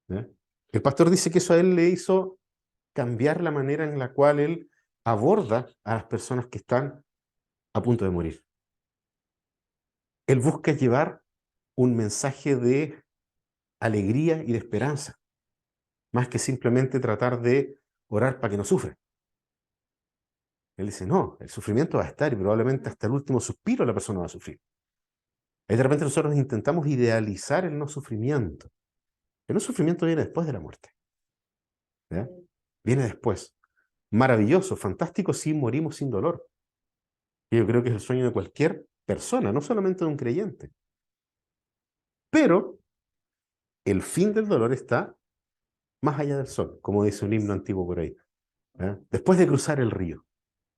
¿Ya? El pastor dice que eso a él le hizo cambiar la manera en la cual él aborda a las personas que están a punto de morir. Él busca llevar un mensaje de alegría y de esperanza, más que simplemente tratar de orar para que no sufra. Él dice, no, el sufrimiento va a estar y probablemente hasta el último suspiro la persona va a sufrir. Ahí de repente nosotros intentamos idealizar el no sufrimiento. El no sufrimiento viene después de la muerte. ¿Ya? Viene después. Maravilloso, fantástico si morimos sin dolor. Y yo creo que es el sueño de cualquier persona, no solamente de un creyente. Pero el fin del dolor está más allá del sol, como dice un himno antiguo por ahí. ¿Ya? Después de cruzar el río.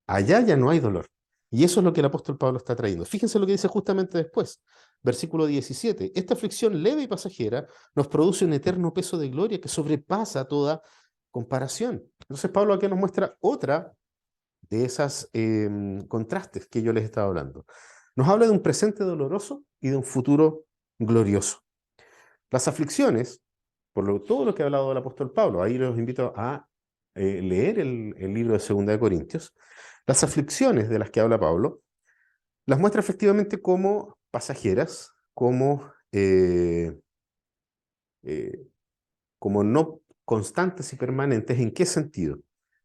Allá ya no hay dolor. Y eso es lo que el apóstol Pablo está trayendo. Fíjense lo que dice justamente después. Versículo 17. Esta aflicción leve y pasajera nos produce un eterno peso de gloria que sobrepasa toda comparación. Entonces Pablo aquí nos muestra otra de esas contrastes que yo les estaba hablando. Nos habla de un presente doloroso y de un futuro glorioso. Las aflicciones, todo lo que ha hablado el apóstol Pablo, ahí los invito a leer el libro de Segunda de Corintios, las aflicciones de las que habla Pablo, las muestra efectivamente como pasajeras, eh, como no constantes y permanentes. ¿En qué sentido?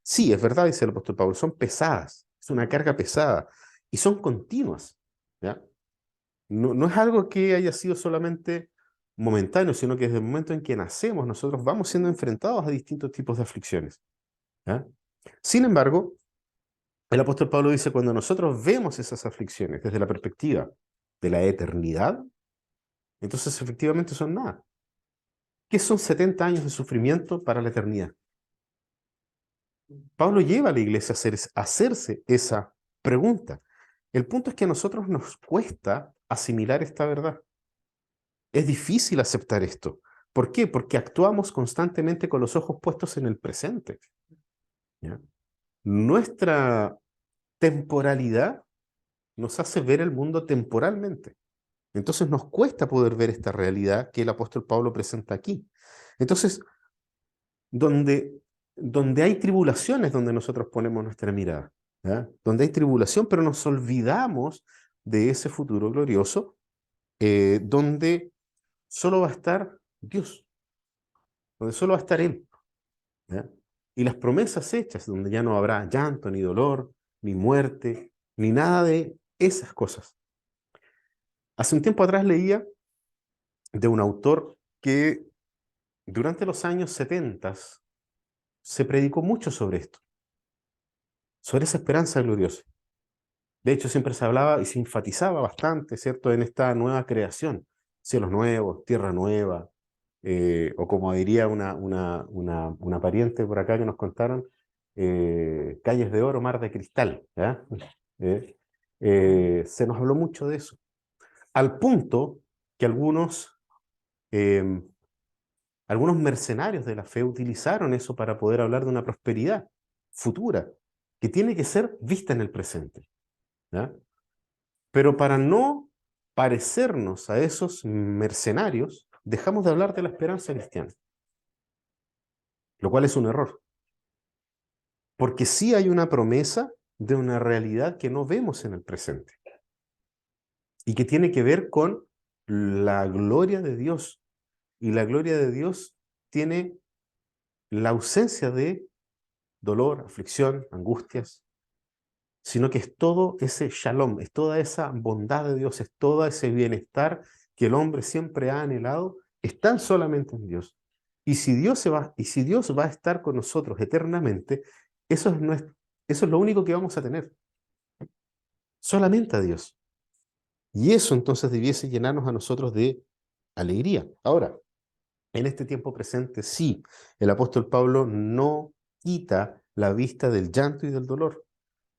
Sí, es verdad, dice el apóstol Pablo, son pesadas, es una carga pesada y son continuas, ¿ya? No es algo que haya sido solamente momentáneo, sino que desde el momento en que nacemos nosotros vamos siendo enfrentados a distintos tipos de aflicciones, ¿ya? Sin embargo, el apóstol Pablo dice, cuando nosotros vemos esas aflicciones desde la perspectiva de la eternidad, entonces efectivamente son nada. ¿Qué son 70 años de sufrimiento para la eternidad? Pablo lleva a la iglesia a hacerse esa pregunta. El punto es que a nosotros nos cuesta asimilar esta verdad. Es difícil aceptar esto. ¿Por qué? Porque actuamos constantemente con los ojos puestos en el presente. ¿Ya? Nuestra temporalidad nos hace ver el mundo temporalmente. Entonces nos cuesta poder ver esta realidad que el apóstol Pablo presenta aquí. Entonces, donde, donde hay tribulaciones, donde nosotros ponemos nuestra mirada. ¿Ya? Donde hay tribulación, pero nos olvidamos de ese futuro glorioso, donde solo va a estar Dios, donde solo va a estar Él, ¿ya? Y las promesas hechas, donde ya no habrá llanto, ni dolor, ni muerte, ni nada de esas cosas. Hace un tiempo atrás leía de un autor que durante los años 70 se predicó mucho sobre esto, sobre esa esperanza gloriosa. De hecho, siempre se hablaba y se enfatizaba bastante, ¿cierto?, en esta nueva creación, cielos nuevos, tierra nueva, o como diría una pariente por acá que nos contaron, calles de oro, mar de cristal, ¿ya? Eh, se nos habló mucho de eso, al punto que eh, algunos mercenarios de la fe utilizaron eso para poder hablar de una prosperidad futura, que tiene que ser vista en el presente, ¿ya? Pero para no parecernos a esos mercenarios, dejamos de hablar de la esperanza cristiana, lo cual es un error, porque sí hay una promesa de una realidad que no vemos en el presente y que tiene que ver con la gloria de Dios. Y la gloria de Dios tiene la ausencia de dolor, aflicción, angustias, sino que es todo ese shalom, es toda esa bondad de Dios, es todo ese bienestar que el hombre siempre ha anhelado, están solamente en Dios. Y si Dios va a estar con nosotros eternamente, eso es lo único que vamos a tener, solamente a Dios. Y eso entonces debiese llenarnos a nosotros de alegría. Ahora, en este tiempo presente, sí, el apóstol Pablo no quita la vista del llanto y del dolor,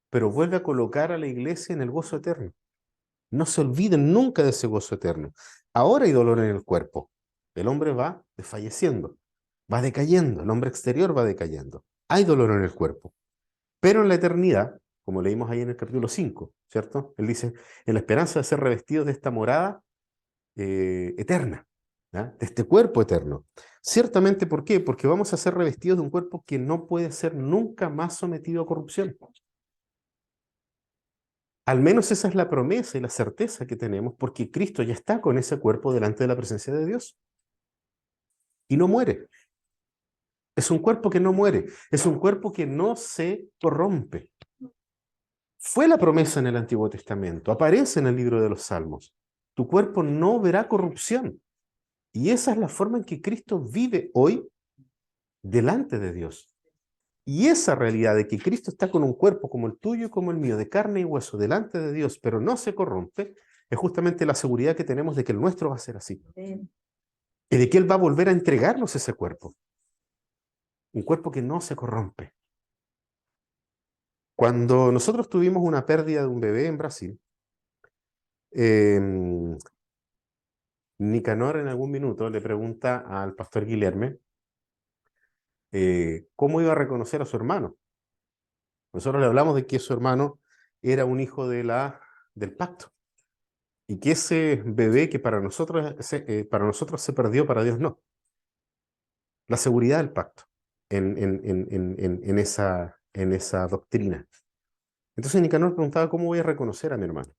pero vuelve a colocar a la iglesia en el gozo eterno. No se olviden nunca de ese gozo eterno. Ahora hay dolor en el cuerpo. El hombre va desfalleciendo, va decayendo, el hombre exterior va decayendo. Hay dolor en el cuerpo. Pero en la eternidad, como leímos ahí en el capítulo 5, ¿cierto? Él dice, en la esperanza de ser revestidos de esta morada eterna, ¿ya? De este cuerpo eterno. Ciertamente, ¿por qué? Porque vamos a ser revestidos de un cuerpo que no puede ser nunca más sometido a corrupción. Al menos esa es la promesa y la certeza que tenemos, porque Cristo ya está con ese cuerpo delante de la presencia de Dios y no muere. Es un cuerpo que no muere, es un cuerpo que no se corrompe. Fue la promesa en el Antiguo Testamento, aparece en el libro de los Salmos. Tu cuerpo no verá corrupción. Y esa es la forma en que Cristo vive hoy delante de Dios. Y esa realidad de que Cristo está con un cuerpo como el tuyo y como el mío, de carne y hueso, delante de Dios, pero no se corrompe, es justamente la seguridad que tenemos de que el nuestro va a ser así. Y de que Él va a volver a entregarnos ese cuerpo. Un cuerpo que no se corrompe. Cuando nosotros tuvimos una pérdida de un bebé en Brasil, eh, Nicanor en algún minuto le pregunta al pastor Guilherme cómo iba a reconocer a su hermano. Nosotros le hablamos de que su hermano era un hijo del pacto y que ese bebé que para nosotros se perdió, para Dios no. La seguridad del pacto en esa doctrina. Entonces Nicanor preguntaba, ¿cómo voy a reconocer a mi hermano?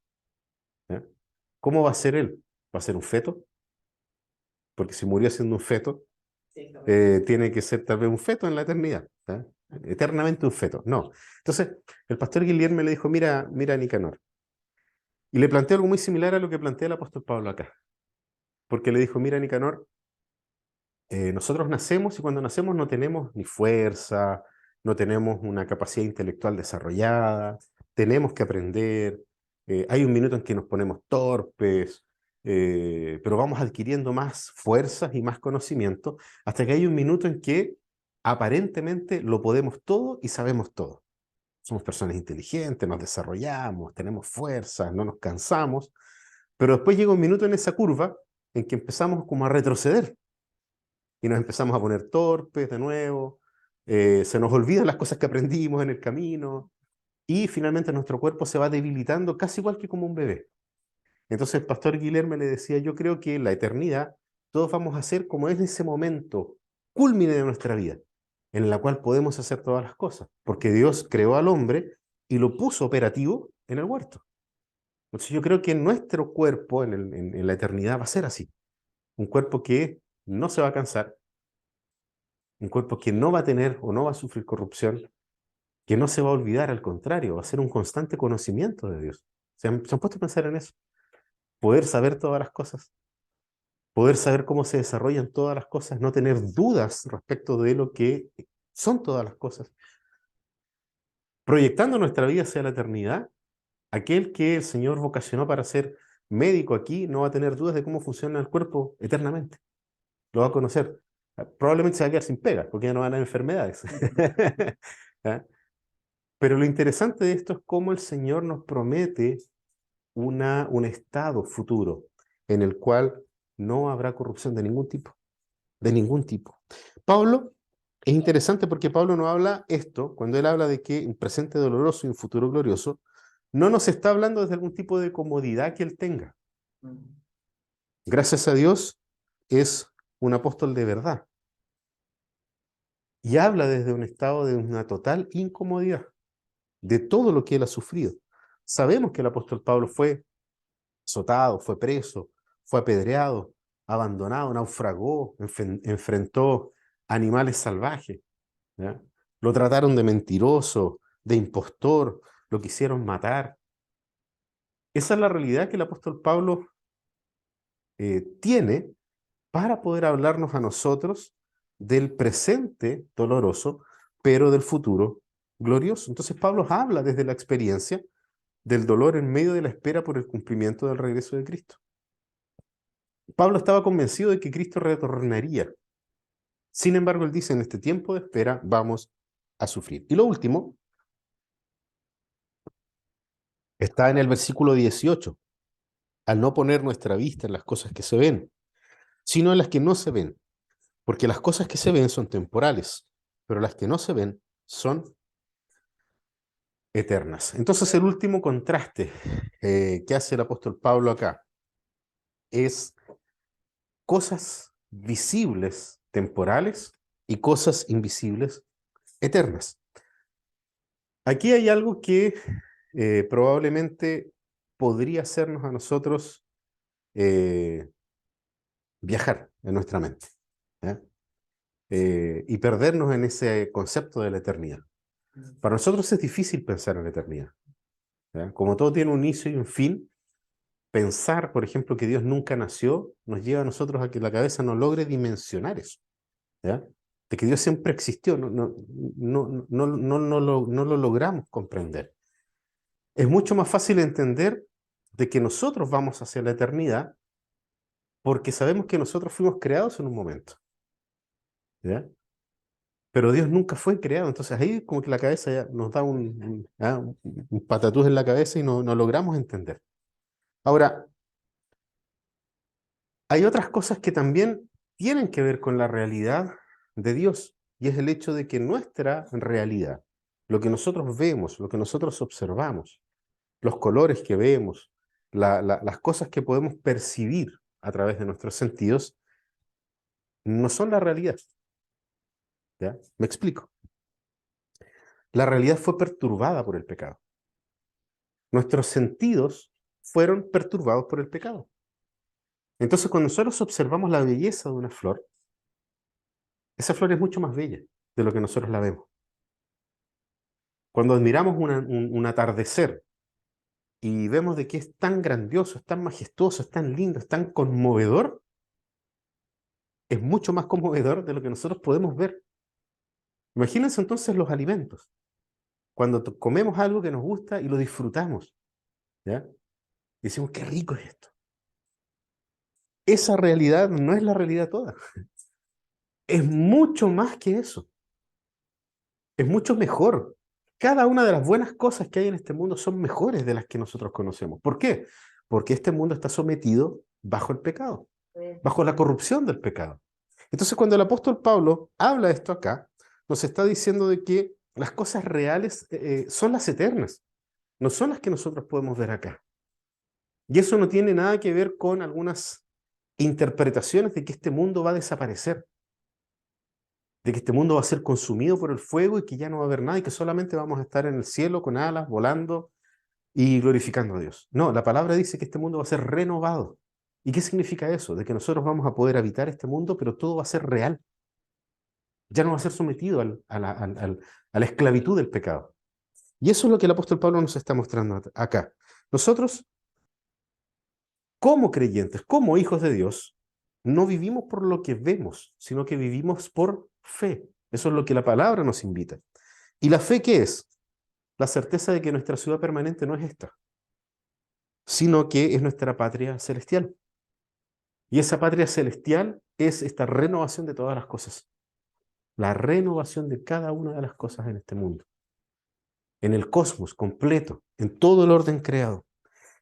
¿Ya? ¿Cómo va a ser él? ¿Va a ser un feto? Porque si murió siendo un feto, tiene que ser tal vez un feto en la eternidad. ¿Ya? Eternamente un feto. No. Entonces, el pastor Guillermo le dijo, mira Nicanor. Y le planteó algo muy similar a lo que plantea el apóstol Pablo acá. Porque le dijo, mira Nicanor, nosotros nacemos y cuando nacemos no tenemos ni fuerza, no tenemos una capacidad intelectual desarrollada, tenemos que aprender, hay un minuto en que nos ponemos torpes, pero vamos adquiriendo más fuerzas y más conocimiento hasta que hay un minuto en que aparentemente lo podemos todo y sabemos todo. Somos personas inteligentes, nos desarrollamos, tenemos fuerzas, no nos cansamos, pero después llega un minuto en esa curva en que empezamos como a retroceder y nos empezamos a poner torpes de nuevo, se nos olvidan las cosas que aprendimos en el camino y finalmente nuestro cuerpo se va debilitando casi igual que como un bebé. Entonces el pastor Guilherme le decía, yo creo que en la eternidad todos vamos a ser como es ese momento cúlmine de nuestra vida, en la cual podemos hacer todas las cosas, porque Dios creó al hombre y lo puso operativo en el huerto. Entonces yo creo que nuestro cuerpo en la eternidad va a ser así. Un cuerpo que no se va a cansar, un cuerpo que no va a tener o no va a sufrir corrupción, que no se va a olvidar, al contrario, va a ser un constante conocimiento de Dios. Se han puesto a pensar en eso. Poder saber todas las cosas, poder saber cómo se desarrollan todas las cosas, no tener dudas respecto de lo que son todas las cosas. Proyectando nuestra vida hacia la eternidad, aquel que el Señor vocacionó para ser médico aquí no va a tener dudas de cómo funciona el cuerpo eternamente. Lo va a conocer. Probablemente se va a quedar sin pega, porque ya no van a haber enfermedades. ¿Ah? Pero lo interesante de esto es cómo el Señor nos promete un estado futuro en el cual no habrá corrupción de ningún tipo, de ningún tipo. Pablo es interesante porque Pablo no habla esto, cuando él habla de que un presente doloroso y un futuro glorioso, no nos está hablando desde algún tipo de comodidad que él tenga. Gracias a Dios, es un apóstol de verdad. Y habla desde un estado de una total incomodidad, de todo lo que él ha sufrido. Sabemos que el apóstol Pablo fue azotado, fue preso, fue apedreado, abandonado, naufragó, enfrentó animales salvajes, ¿ya? Lo trataron de mentiroso, de impostor, lo quisieron matar. Esa es la realidad que el apóstol Pablo tiene para poder hablarnos a nosotros del presente doloroso, pero del futuro glorioso. Entonces Pablo habla desde la experiencia del dolor en medio de la espera por el cumplimiento del regreso de Cristo. Pablo estaba convencido de que Cristo retornaría. Sin embargo, él dice, en este tiempo de espera vamos a sufrir. Y lo último está en el versículo 18. Al no poner nuestra vista en las cosas que se ven, sino en las que no se ven. Porque las cosas que se ven son temporales, pero las que no se ven son eternas. Entonces el último contraste que hace el apóstol Pablo acá es cosas visibles temporales y cosas invisibles eternas. Aquí hay algo que probablemente podría hacernos a nosotros eh, viajar en nuestra mente, ¿ya? Y perdernos en ese concepto de la eternidad. Para nosotros es difícil pensar en la eternidad, ¿ya? Como todo tiene un inicio y un fin, pensar, por ejemplo, que Dios nunca nació, nos lleva a nosotros a que la cabeza no logre dimensionar eso, ¿ya? De que Dios siempre existió, no lo logramos comprender. Es mucho más fácil entender de que nosotros vamos hacia la eternidad porque sabemos que nosotros fuimos creados en un momento, ¿ya? Pero Dios nunca fue creado, entonces ahí como que la cabeza ya nos da un patatús en la cabeza y no logramos entender. Ahora, hay otras cosas que también tienen que ver con la realidad de Dios, y es el hecho de que nuestra realidad, lo que nosotros vemos, lo que nosotros observamos, los colores que vemos, las cosas que podemos percibir a través de nuestros sentidos, no son la realidad, ¿ya? Me explico. La realidad fue perturbada por el pecado. Nuestros sentidos fueron perturbados por el pecado. Entonces, cuando nosotros observamos la belleza de una flor, esa flor es mucho más bella de lo que nosotros la vemos. Cuando admiramos un atardecer y vemos de que es tan grandioso, es tan majestuoso, es tan lindo, es tan conmovedor, es mucho más conmovedor de lo que nosotros podemos ver. Imagínense entonces los alimentos. Cuando comemos algo que nos gusta y lo disfrutamos, ¿ya? Y decimos, qué rico es esto. Esa realidad no es la realidad toda. Es mucho más que eso. Es mucho mejor. Cada una de las buenas cosas que hay en este mundo son mejores de las que nosotros conocemos. ¿Por qué? Porque este mundo está sometido bajo el pecado, bajo la corrupción del pecado. Entonces, cuando el apóstol Pablo habla de esto acá, nos está diciendo de que las cosas reales son las eternas, no son las que nosotros podemos ver acá. Y eso no tiene nada que ver con algunas interpretaciones de que este mundo va a desaparecer, de que este mundo va a ser consumido por el fuego y que ya no va a haber nada y que solamente vamos a estar en el cielo con alas, volando. y glorificando a Dios. No, la palabra dice que este mundo va a ser renovado. ¿Y qué significa eso? De que nosotros vamos a poder habitar este mundo, pero todo va a ser real. Ya no va a ser sometido a la esclavitud del pecado. Y eso es lo que el apóstol Pablo nos está mostrando acá. Nosotros, como creyentes, como hijos de Dios, no vivimos por lo que vemos, sino que vivimos por fe. Eso es lo que la palabra nos invita. ¿Y la fe qué es? La certeza de que nuestra ciudad permanente no es esta, sino que es nuestra patria celestial. Y esa patria celestial es esta renovación de todas las cosas. La renovación de cada una de las cosas en este mundo. En el cosmos completo, en todo el orden creado.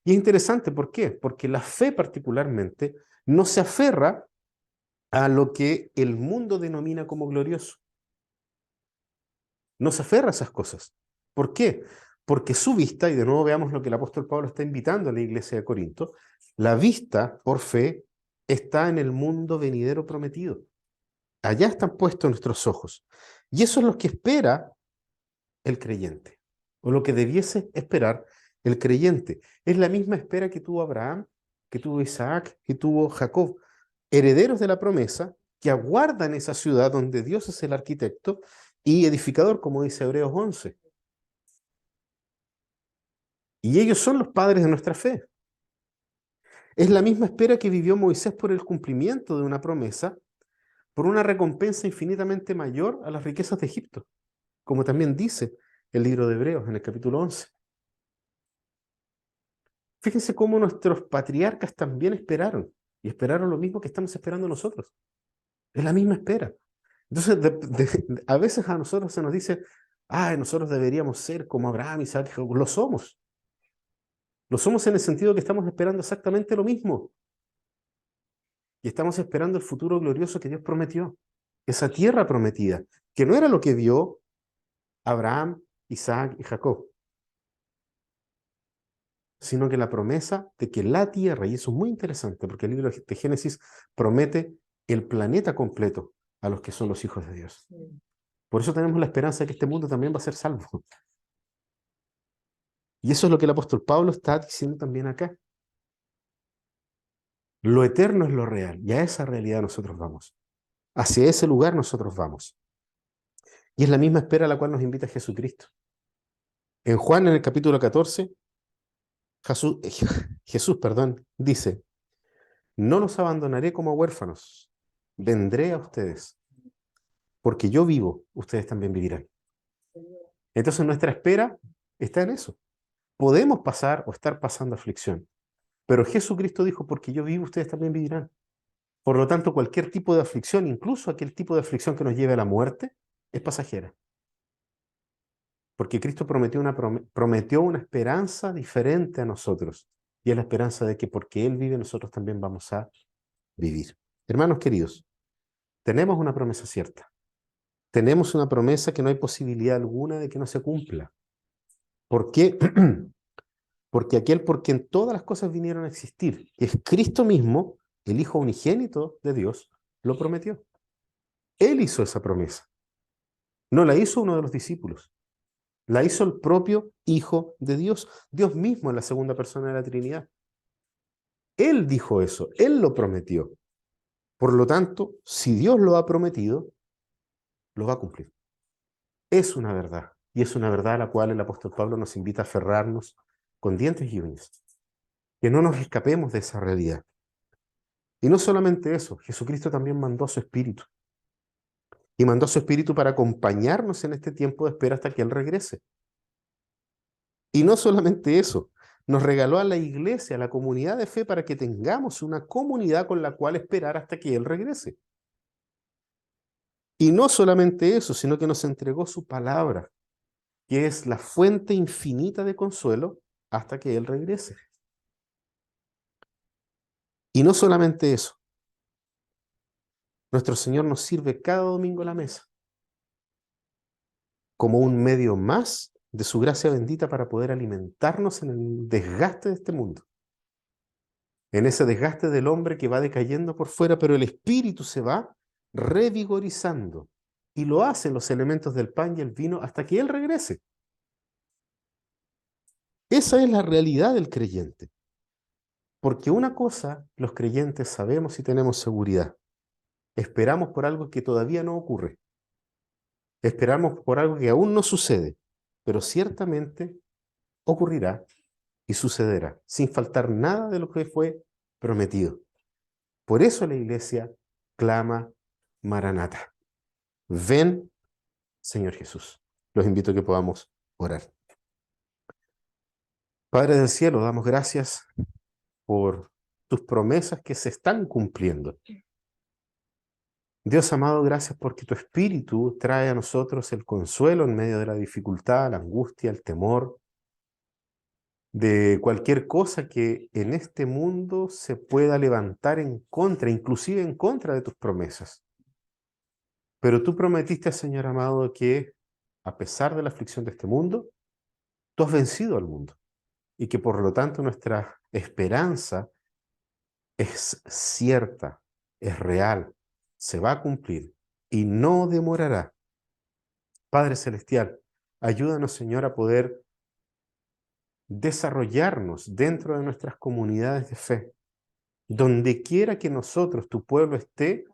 Y es interesante, ¿por qué? Porque la fe particularmente no se aferra a lo que el mundo denomina como glorioso. No se aferra a esas cosas. ¿Por qué? Porque su vista, y de nuevo veamos lo que el apóstol Pablo está invitando a la iglesia de Corinto, la vista por fe está en el mundo venidero prometido. Allá están puestos nuestros ojos. Y eso es lo que espera el creyente, o lo que debiese esperar el creyente. Es la misma espera que tuvo Abraham, que tuvo Isaac, que tuvo Jacob, herederos de la promesa, que aguardan esa ciudad donde Dios es el arquitecto y edificador, como dice Hebreos 11. Y ellos son los padres de nuestra fe. Es la misma espera que vivió Moisés por el cumplimiento de una promesa, por una recompensa infinitamente mayor a las riquezas de Egipto, como también dice el libro de Hebreos en el capítulo 11. Fíjense cómo nuestros patriarcas también esperaron, y esperaron lo mismo que estamos esperando nosotros. Es la misma espera. Entonces, a veces a nosotros se nos dice, nosotros deberíamos ser como Abraham, Isaac, Jacob. Lo somos. Lo somos en el sentido que estamos esperando exactamente lo mismo. Y estamos esperando el futuro glorioso que Dios prometió. Esa tierra prometida, que no era lo que vio Abraham, Isaac y Jacob, sino que la promesa de que la tierra, y eso es muy interesante, porque el libro de Génesis promete el planeta completo a los que son los hijos de Dios. Por eso tenemos la esperanza de que este mundo también va a ser salvo. Y eso es lo que el apóstol Pablo está diciendo también acá. Lo eterno es lo real, y a esa realidad nosotros vamos. Hacia ese lugar nosotros vamos. Y es la misma espera a la cual nos invita Jesucristo. En Juan, en el capítulo 14, Jesús, dice, no los abandonaré como huérfanos, vendré a ustedes, porque yo vivo, ustedes también vivirán. Entonces nuestra espera está en eso. Podemos pasar o estar pasando aflicción, pero Jesucristo dijo, porque yo vivo, ustedes también vivirán. Por lo tanto, cualquier tipo de aflicción, incluso aquel tipo de aflicción que nos lleve a la muerte, es pasajera. Porque Cristo prometió una esperanza diferente a nosotros. Y es la esperanza de que porque Él vive, nosotros también vamos a vivir. Hermanos queridos, tenemos una promesa cierta. Tenemos una promesa que no hay posibilidad alguna de que no se cumpla. ¿Por qué? Porque aquel por quien todas las cosas vinieron a existir, que es Cristo mismo, el Hijo unigénito de Dios, lo prometió. Él hizo esa promesa. No la hizo uno de los discípulos. La hizo el propio Hijo de Dios. Dios mismo en la segunda persona de la Trinidad. Él dijo eso. Él lo prometió. Por lo tanto, si Dios lo ha prometido, lo va a cumplir. Es una verdad. Y es una verdad a la cual el apóstol Pablo nos invita a aferrarnos con dientes y uñas. Que no nos escapemos de esa realidad. Y no solamente eso, Jesucristo también mandó a su Espíritu. Y mandó a su Espíritu para acompañarnos en este tiempo de espera hasta que Él regrese. Y no solamente eso, nos regaló a la iglesia, a la comunidad de fe, para que tengamos una comunidad con la cual esperar hasta que Él regrese. Y no solamente eso, sino que nos entregó su palabra, que es la fuente infinita de consuelo hasta que Él regrese. Y no solamente eso, nuestro Señor nos sirve cada domingo a la mesa como un medio más de su gracia bendita para poder alimentarnos en el desgaste de este mundo. En ese desgaste del hombre que va decayendo por fuera, pero el espíritu se va revigorizando. Y lo hacen los elementos del pan y el vino hasta que Él regrese. Esa es la realidad del creyente. Porque una cosa los creyentes sabemos y tenemos seguridad. Esperamos por algo que todavía no ocurre. Esperamos por algo que aún no sucede, pero ciertamente ocurrirá y sucederá, sin faltar nada de lo que fue prometido. Por eso la iglesia clama Maranata. Ven, Señor Jesús. Los invito a que podamos orar. Padre del cielo, damos gracias por tus promesas que se están cumpliendo. Dios amado, gracias porque tu Espíritu trae a nosotros el consuelo en medio de la dificultad, la angustia, el temor, de cualquier cosa que en este mundo se pueda levantar en contra, inclusive en contra de tus promesas. Pero tú prometiste, Señor amado, que a pesar de la aflicción de este mundo, tú has vencido al mundo y que por lo tanto nuestra esperanza es cierta, es real, se va a cumplir y no demorará. Padre Celestial, ayúdanos, Señor, a poder desarrollarnos dentro de nuestras comunidades de fe. Donde quiera que nosotros, tu pueblo esté,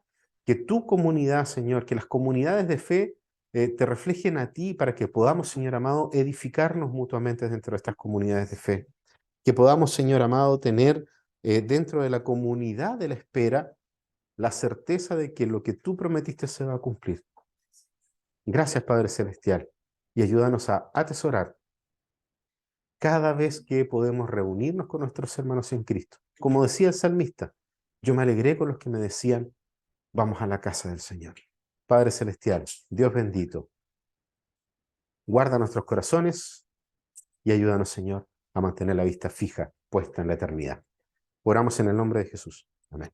que tu comunidad, Señor, que las comunidades de fe te reflejen a ti para que podamos, Señor amado, edificarnos mutuamente dentro de estas comunidades de fe. Que podamos, Señor amado, tener dentro de la comunidad de la espera la certeza de que lo que tú prometiste se va a cumplir. Gracias, Padre Celestial, y ayúdanos a atesorar cada vez que podemos reunirnos con nuestros hermanos en Cristo. Como decía el salmista, yo me alegré con los que me decían, vamos a la casa del Señor. Padre Celestial, Dios bendito, guarda nuestros corazones y ayúdanos, Señor, a mantener la vista fija, puesta en la eternidad. Oramos en el nombre de Jesús. Amén.